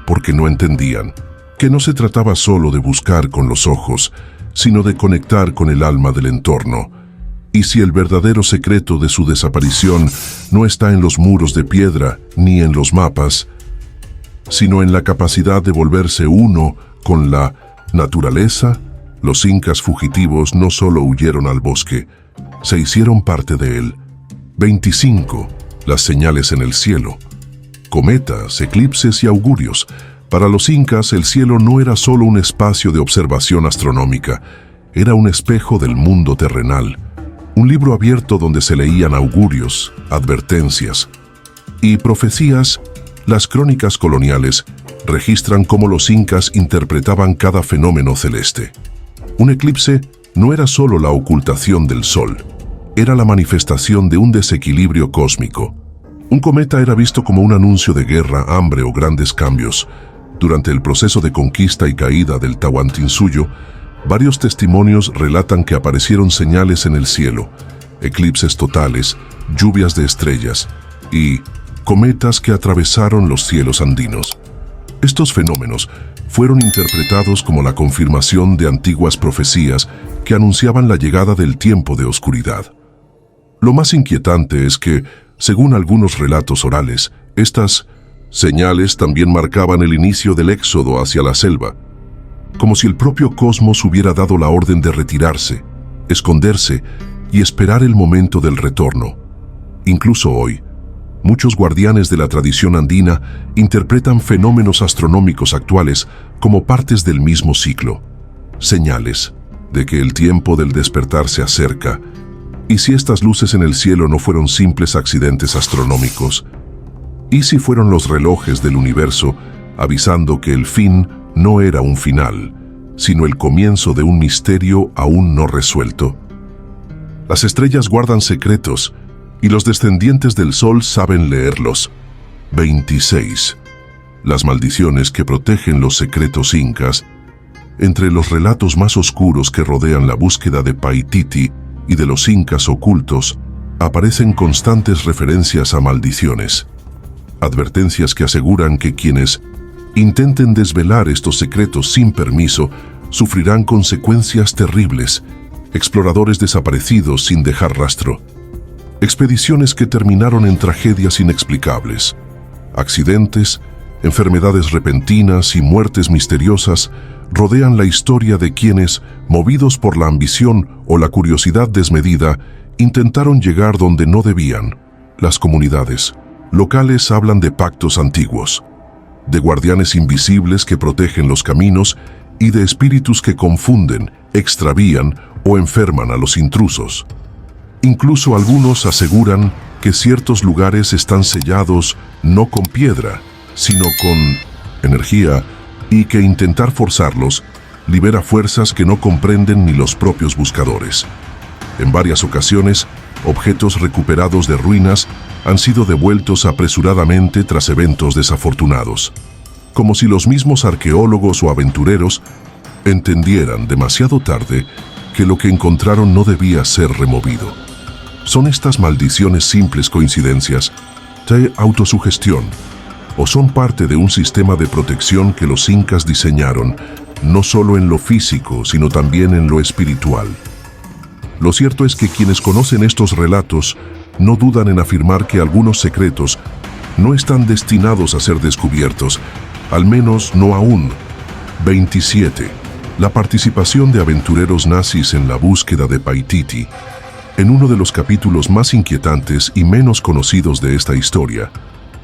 porque no entendían que no se trataba solo de buscar con los ojos, sino de conectar con el alma del entorno. Y si el verdadero secreto de su desaparición no está en los muros de piedra ni en los mapas, sino en la capacidad de volverse uno con la naturaleza, los incas fugitivos no solo huyeron al bosque, se hicieron parte de él. 25. Las señales en el cielo. Cometas, eclipses y augurios. Para los incas, el cielo no era solo un espacio de observación astronómica, era un espejo del mundo terrenal, un libro abierto donde se leían augurios, advertencias y profecías. Las crónicas coloniales registran cómo los incas interpretaban cada fenómeno celeste. Un eclipse no era solo la ocultación del sol, era la manifestación de un desequilibrio cósmico. Un cometa era visto como un anuncio de guerra, hambre o grandes cambios. Durante el proceso de conquista y caída del Tahuantinsuyo, varios testimonios relatan que aparecieron señales en el cielo, eclipses totales, lluvias de estrellas y cometas que atravesaron los cielos andinos. Estos fenómenos fueron interpretados como la confirmación de antiguas profecías que anunciaban la llegada del tiempo de oscuridad. Lo más inquietante es que, según algunos relatos orales, estas señales también marcaban el inicio del éxodo hacia la selva, como si el propio cosmos hubiera dado la orden de retirarse, esconderse y esperar el momento del retorno. Incluso hoy, muchos guardianes de la tradición andina interpretan fenómenos astronómicos actuales como partes del mismo ciclo, señales de que el tiempo del despertar se acerca. ¿Y si estas luces en el cielo no fueron simples accidentes astronómicos? ¿Y si fueron los relojes del universo avisando que el fin no era un final, sino el comienzo de un misterio aún no resuelto? Las estrellas guardan secretos y los descendientes del sol saben leerlos. 26. Las maldiciones que protegen los secretos incas. Entre los relatos más oscuros que rodean la búsqueda de Paititi y de los incas ocultos, aparecen constantes referencias a maldiciones. Advertencias que aseguran que quienes intenten desvelar estos secretos sin permiso sufrirán consecuencias terribles. Exploradores desaparecidos sin dejar rastro. Expediciones que terminaron en tragedias inexplicables. Accidentes, enfermedades repentinas y muertes misteriosas rodean la historia de quienes, movidos por la ambición o la curiosidad desmedida, intentaron llegar donde no debían. Las comunidades locales hablan de pactos antiguos, de guardianes invisibles que protegen los caminos y de espíritus que confunden, extravían o enferman a los intrusos. Incluso algunos aseguran que ciertos lugares están sellados no con piedra, sino con energía, y que intentar forzarlos libera fuerzas que no comprenden ni los propios buscadores. En varias ocasiones, objetos recuperados de ruinas han sido devueltos apresuradamente tras eventos desafortunados, como si los mismos arqueólogos o aventureros entendieran demasiado tarde que lo que encontraron no debía ser removido. ¿Son estas maldiciones simples coincidencias de autosugestión o son parte de un sistema de protección que los incas diseñaron, no solo en lo físico, sino también en lo espiritual? Lo cierto es que quienes conocen estos relatos no dudan en afirmar que algunos secretos no están destinados a ser descubiertos, al menos no aún. 27. La participación de aventureros nazis en la búsqueda de Paititi. En uno de los capítulos más inquietantes y menos conocidos de esta historia,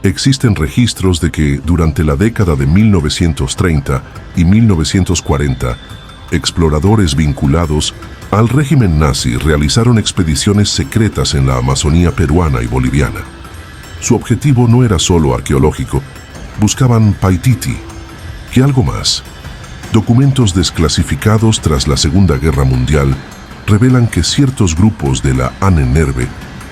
existen registros de que durante la década de 1930 y 1940, exploradores vinculados al régimen nazi realizaron expediciones secretas en la Amazonía peruana y boliviana. Su objetivo no era solo arqueológico, buscaban Paititi. ¿Qué algo más? Documentos desclasificados tras la Segunda Guerra Mundial revelan que ciertos grupos de la Ahnenerbe,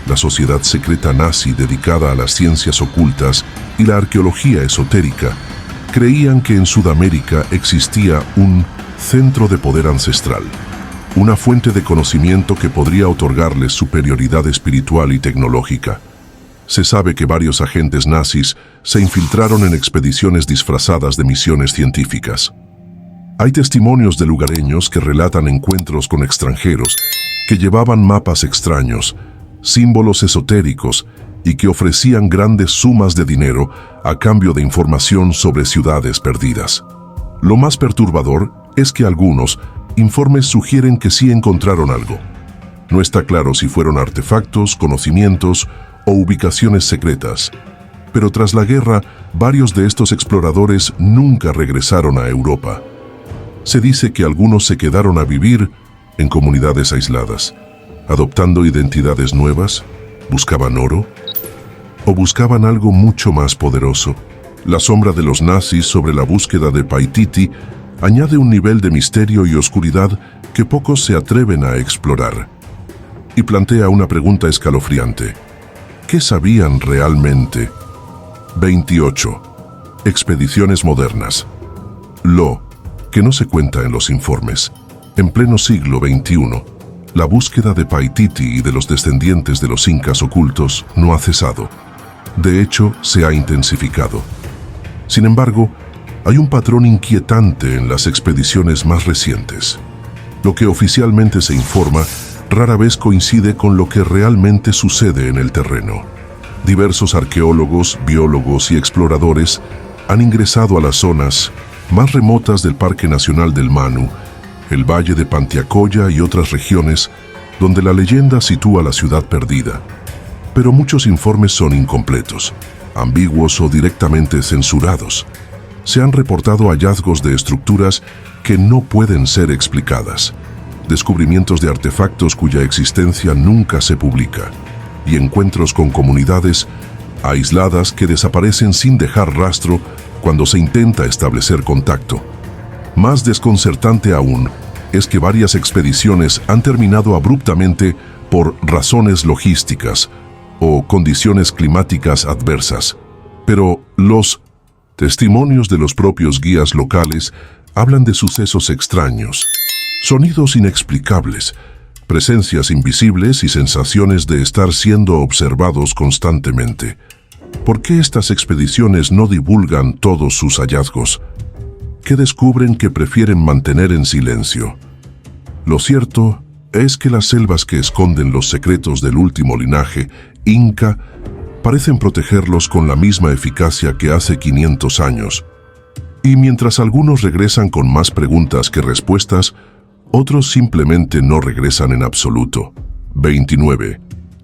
la sociedad secreta nazi dedicada a las ciencias ocultas y la arqueología esotérica, creían que en Sudamérica existía un centro de poder ancestral, una fuente de conocimiento que podría otorgarles superioridad espiritual y tecnológica. Se sabe que varios agentes nazis se infiltraron en expediciones disfrazadas de misiones científicas. Hay testimonios de lugareños que relatan encuentros con extranjeros que llevaban mapas extraños, símbolos esotéricos y que ofrecían grandes sumas de dinero a cambio de información sobre ciudades perdidas. Lo más perturbador es que algunos informes sugieren que sí encontraron algo. No está claro si fueron artefactos, conocimientos o ubicaciones secretas, pero tras la guerra, varios de estos exploradores nunca regresaron a Europa. Se dice que algunos se quedaron a vivir en comunidades aisladas, adoptando identidades nuevas, buscaban oro o buscaban algo mucho más poderoso. La sombra de los nazis sobre la búsqueda de Paititi añade un nivel de misterio y oscuridad que pocos se atreven a explorar. Y plantea una pregunta escalofriante. ¿Qué sabían realmente? 28. Expediciones modernas. Lo que no se cuenta en los informes. En pleno siglo XXI, la búsqueda de Paititi y de los descendientes de los incas ocultos no ha cesado. De hecho, se ha intensificado. Sin embargo, hay un patrón inquietante en las expediciones más recientes. Lo que oficialmente se informa rara vez coincide con lo que realmente sucede en el terreno. Diversos arqueólogos, biólogos y exploradores han ingresado a las zonas más remotas del Parque Nacional del Manu, el Valle de Pantiacoya y otras regiones donde la leyenda sitúa la ciudad perdida. Pero muchos informes son incompletos, ambiguos o directamente censurados. Se han reportado hallazgos de estructuras que no pueden ser explicadas, descubrimientos de artefactos cuya existencia nunca se publica, y encuentros con comunidades aisladas que desaparecen sin dejar rastro cuando se intenta establecer contacto. Más desconcertante aún es que varias expediciones han terminado abruptamente por razones logísticas o condiciones climáticas adversas. Pero los testimonios de los propios guías locales hablan de sucesos extraños, sonidos inexplicables, presencias invisibles y sensaciones de estar siendo observados constantemente. ¿Por qué estas expediciones no divulgan todos sus hallazgos? ¿Qué descubren que prefieren mantener en silencio? Lo cierto es que las selvas que esconden los secretos del último linaje inca parecen protegerlos con la misma eficacia que hace 500 años. Y mientras algunos regresan con más preguntas que respuestas, otros simplemente no regresan en absoluto. 29.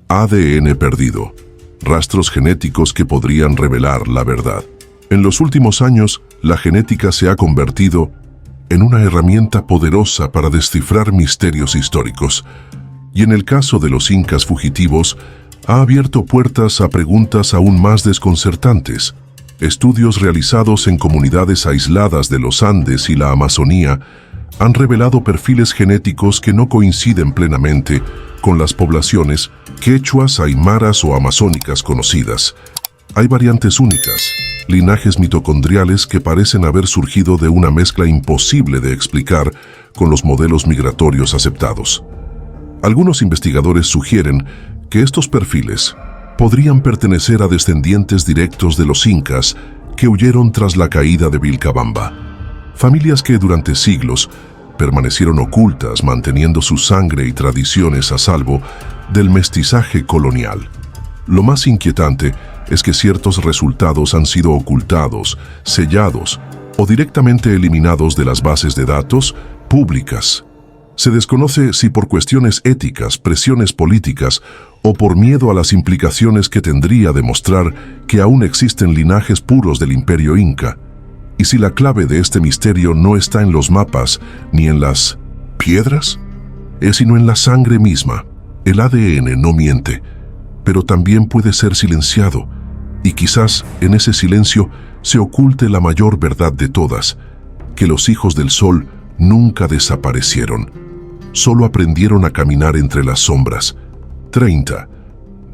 ADN perdido. Rastros genéticos que podrían revelar la verdad. En los últimos años, la genética se ha convertido en una herramienta poderosa para descifrar misterios históricos. Y en el caso de los incas fugitivos, ha abierto puertas a preguntas aún más desconcertantes. Estudios realizados en comunidades aisladas de los Andes y la Amazonía han revelado perfiles genéticos que no coinciden plenamente con las poblaciones quechuas, aymaras o amazónicas conocidas. Hay variantes únicas, linajes mitocondriales que parecen haber surgido de una mezcla imposible de explicar con los modelos migratorios aceptados. Algunos investigadores sugieren que estos perfiles podrían pertenecer a descendientes directos de los incas que huyeron tras la caída de Vilcabamba. Familias que durante siglos permanecieron ocultas, manteniendo su sangre y tradiciones a salvo del mestizaje colonial. Lo más inquietante es que ciertos resultados han sido ocultados, sellados o directamente eliminados de las bases de datos públicas. Se desconoce si por cuestiones éticas, presiones políticas o por miedo a las implicaciones que tendría demostrar que aún existen linajes puros del Imperio Inca. Y si la clave de este misterio no está en los mapas ni en las piedras, sino en la sangre misma. El ADN no miente, pero también puede ser silenciado, y quizás en ese silencio se oculte la mayor verdad de todas, que los hijos del sol nunca desaparecieron, solo aprendieron a caminar entre las sombras. 30.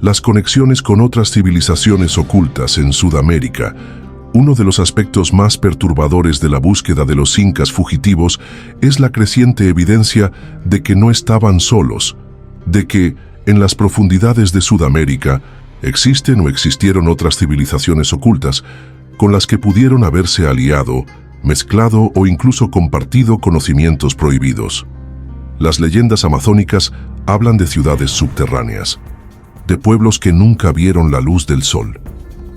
Las conexiones con otras civilizaciones ocultas en Sudamérica. Uno de los aspectos más perturbadores de la búsqueda de los incas fugitivos es la creciente evidencia de que no estaban solos, de que, en las profundidades de Sudamérica, existen o existieron otras civilizaciones ocultas con las que pudieron haberse aliado, mezclado o incluso compartido conocimientos prohibidos. Las leyendas amazónicas hablan de ciudades subterráneas, de pueblos que nunca vieron la luz del sol,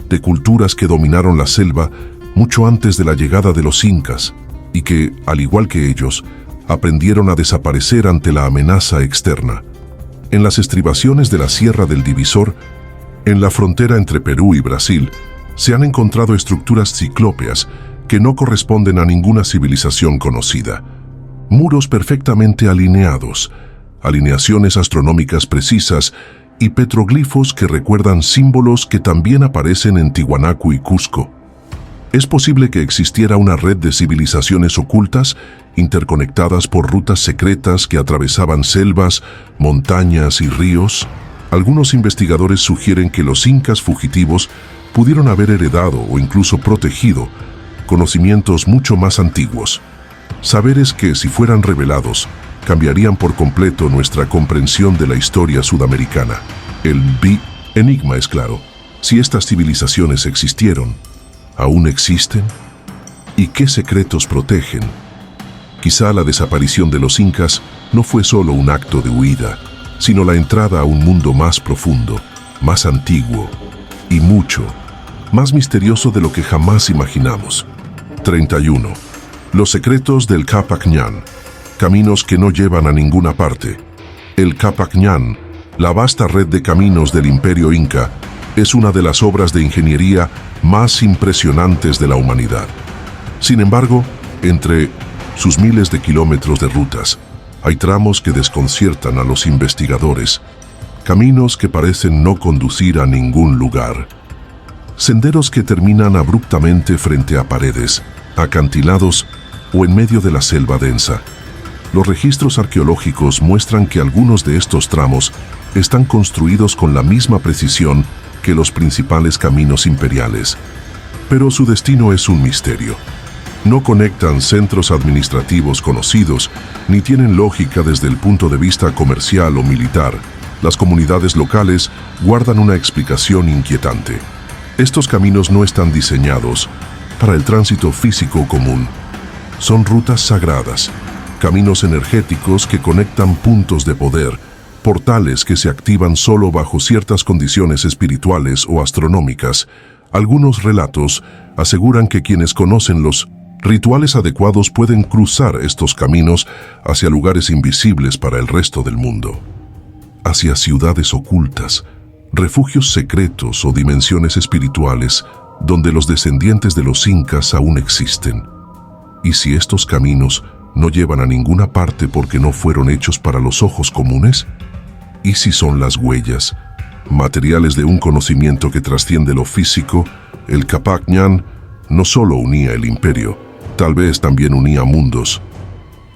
de culturas que dominaron la selva mucho antes de la llegada de los incas y que, al igual que ellos, aprendieron a desaparecer ante la amenaza externa. En las estribaciones de la Sierra del Divisor, en la frontera entre Perú y Brasil, se han encontrado estructuras ciclópeas que no corresponden a ninguna civilización conocida. Muros perfectamente alineados, alineaciones astronómicas precisas y petroglifos que recuerdan símbolos que también aparecen en Tiwanaku y Cusco. Es posible que existiera una red de civilizaciones ocultas, interconectadas por rutas secretas que atravesaban selvas, montañas y ríos. Algunos investigadores sugieren que los incas fugitivos pudieron haber heredado o incluso protegido conocimientos mucho más antiguos. Saberes que, si fueran revelados, cambiarían por completo nuestra comprensión de la historia sudamericana. El enigma es claro. Si estas civilizaciones existieron, ¿aún existen? ¿Y qué secretos protegen? Quizá la desaparición de los incas no fue solo un acto de huida, sino la entrada a un mundo más profundo, más antiguo y mucho más misterioso de lo que jamás imaginamos. 31. Los secretos del Capac Ñan. Caminos que no llevan a ninguna parte. El Capac Ñan, la vasta red de caminos del Imperio Inca, es una de las obras de ingeniería más impresionantes de la humanidad. Sin embargo, entre sus miles de kilómetros de rutas, hay tramos que desconciertan a los investigadores, caminos que parecen no conducir a ningún lugar. Senderos que terminan abruptamente frente a paredes, acantilados o en medio de la selva densa. Los registros arqueológicos muestran que algunos de estos tramos están construidos con la misma precisión que los principales caminos imperiales. Pero su destino es un misterio. No conectan centros administrativos conocidos, ni tienen lógica desde el punto de vista comercial o militar. Las comunidades locales guardan una explicación inquietante. Estos caminos no están diseñados para el tránsito físico común. Son rutas sagradas, caminos energéticos que conectan puntos de poder, portales que se activan solo bajo ciertas condiciones espirituales o astronómicas. Algunos relatos aseguran que quienes conocen los rituales adecuados pueden cruzar estos caminos hacia lugares invisibles para el resto del mundo, hacia ciudades ocultas, refugios secretos o dimensiones espirituales donde los descendientes de los incas aún existen. ¿Y si estos caminos no llevan a ninguna parte porque no fueron hechos para los ojos comunes? ¿Y si son las huellas, materiales de un conocimiento que trasciende lo físico? El Capac Ñan no solo unía el imperio, tal vez también unía mundos.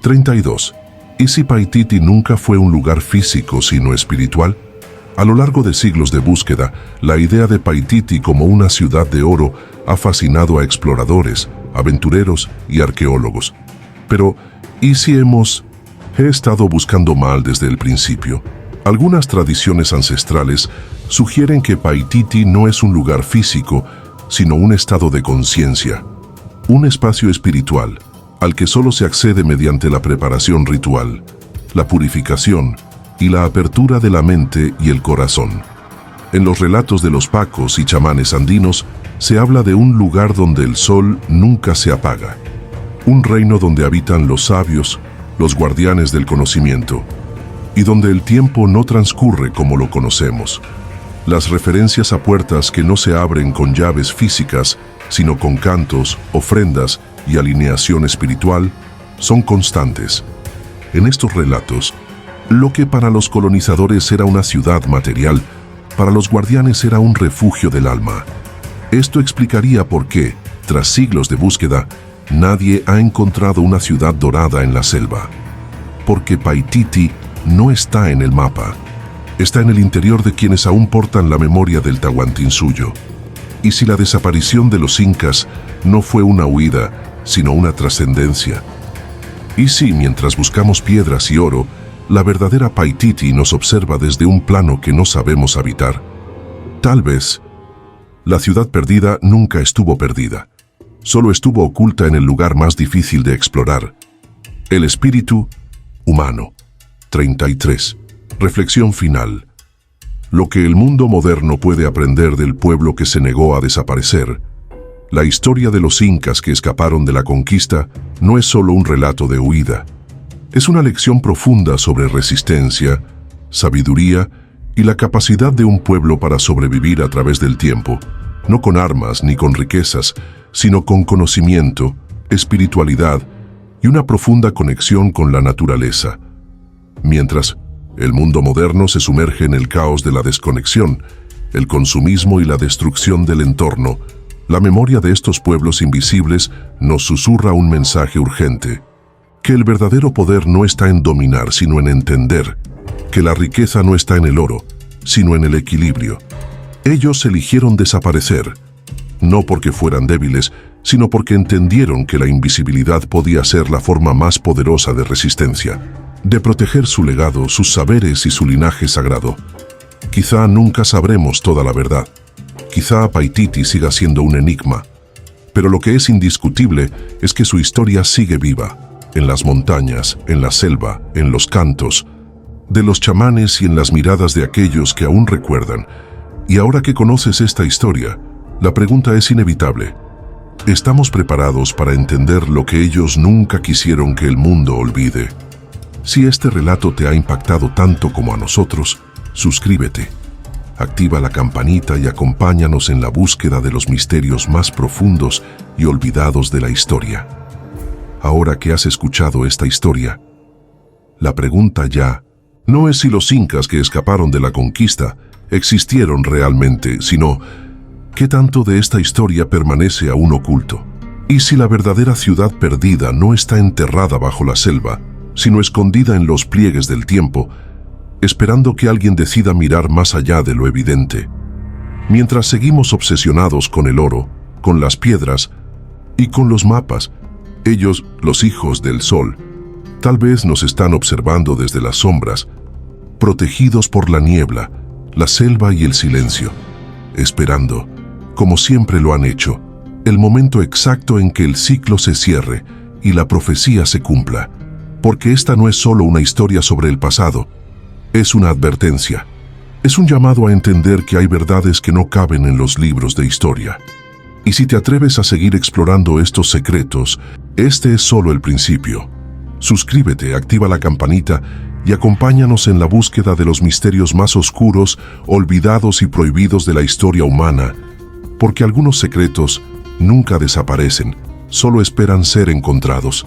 32. ¿Y si Paititi nunca fue un lugar físico sino espiritual? A lo largo de siglos de búsqueda, la idea de Paititi como una ciudad de oro ha fascinado a exploradores, aventureros y arqueólogos. Pero, ¿y si he estado buscando mal desde el principio? Algunas tradiciones ancestrales sugieren que Paititi no es un lugar físico, sino un estado de conciencia, un espacio espiritual al que solo se accede mediante la preparación ritual, la purificación y la apertura de la mente y el corazón. En los relatos de los pacos y chamanes andinos se habla de un lugar donde el sol nunca se apaga, un reino donde habitan los sabios, los guardianes del conocimiento, y donde el tiempo no transcurre como lo conocemos. Las referencias a puertas que no se abren con llaves físicas, sino con cantos, ofrendas y alineación espiritual, son constantes. En estos relatos, lo que para los colonizadores era una ciudad material, para los guardianes era un refugio del alma. Esto explicaría por qué, tras siglos de búsqueda, nadie ha encontrado una ciudad dorada en la selva. Porque Paititi no está en el mapa. Está en el interior de quienes aún portan la memoria del Tahuantinsuyo. Y si la desaparición de los incas no fue una huida, sino una trascendencia. Y si, mientras buscamos piedras y oro, la verdadera Paititi nos observa desde un plano que no sabemos habitar. Tal vez, la ciudad perdida nunca estuvo perdida. Solo estuvo oculta en el lugar más difícil de explorar. El espíritu humano. 33. Reflexión final. Lo que el mundo moderno puede aprender del pueblo que se negó a desaparecer. La historia de los incas que escaparon de la conquista no es solo un relato de huida. Es una lección profunda sobre resistencia, sabiduría y la capacidad de un pueblo para sobrevivir a través del tiempo, no con armas ni con riquezas, sino con conocimiento, espiritualidad y una profunda conexión con la naturaleza. Mientras el mundo moderno se sumerge en el caos de la desconexión, el consumismo y la destrucción del entorno, la memoria de estos pueblos invisibles nos susurra un mensaje urgente: que el verdadero poder no está en dominar, sino en entender, que la riqueza no está en el oro, sino en el equilibrio. Ellos eligieron desaparecer, no porque fueran débiles, sino porque entendieron que la invisibilidad podía ser la forma más poderosa de resistencia, de proteger su legado, sus saberes y su linaje sagrado. Quizá nunca sabremos toda la verdad. Quizá Paititi siga siendo un enigma, pero lo que es indiscutible es que su historia sigue viva, en las montañas, en la selva, en los cantos de los chamanes y en las miradas de aquellos que aún recuerdan. Y ahora que conoces esta historia, la pregunta es inevitable. ¿Estamos preparados para entender lo que ellos nunca quisieron que el mundo olvide? Si este relato te ha impactado tanto como a nosotros, suscríbete. Activa la campanita y acompáñanos en la búsqueda de los misterios más profundos y olvidados de la historia. Ahora que has escuchado esta historia, la pregunta ya no es si los incas que escaparon de la conquista existieron realmente, sino ¿qué tanto de esta historia permanece aún oculto? Y si la verdadera ciudad perdida no está enterrada bajo la selva, sino escondida en los pliegues del tiempo, esperando que alguien decida mirar más allá de lo evidente. Mientras seguimos obsesionados con el oro, con las piedras y con los mapas, ellos, los hijos del sol, tal vez nos están observando desde las sombras, protegidos por la niebla, la selva y el silencio, esperando, como siempre lo han hecho, el momento exacto en que el ciclo se cierre y la profecía se cumpla, porque esta no es solo una historia sobre el pasado, es una advertencia, es un llamado a entender que hay verdades que no caben en los libros de historia. Y si te atreves a seguir explorando estos secretos, este es solo el principio. Suscríbete, activa la campanita y acompáñanos en la búsqueda de los misterios más oscuros, olvidados y prohibidos de la historia humana, porque algunos secretos nunca desaparecen, solo esperan ser encontrados.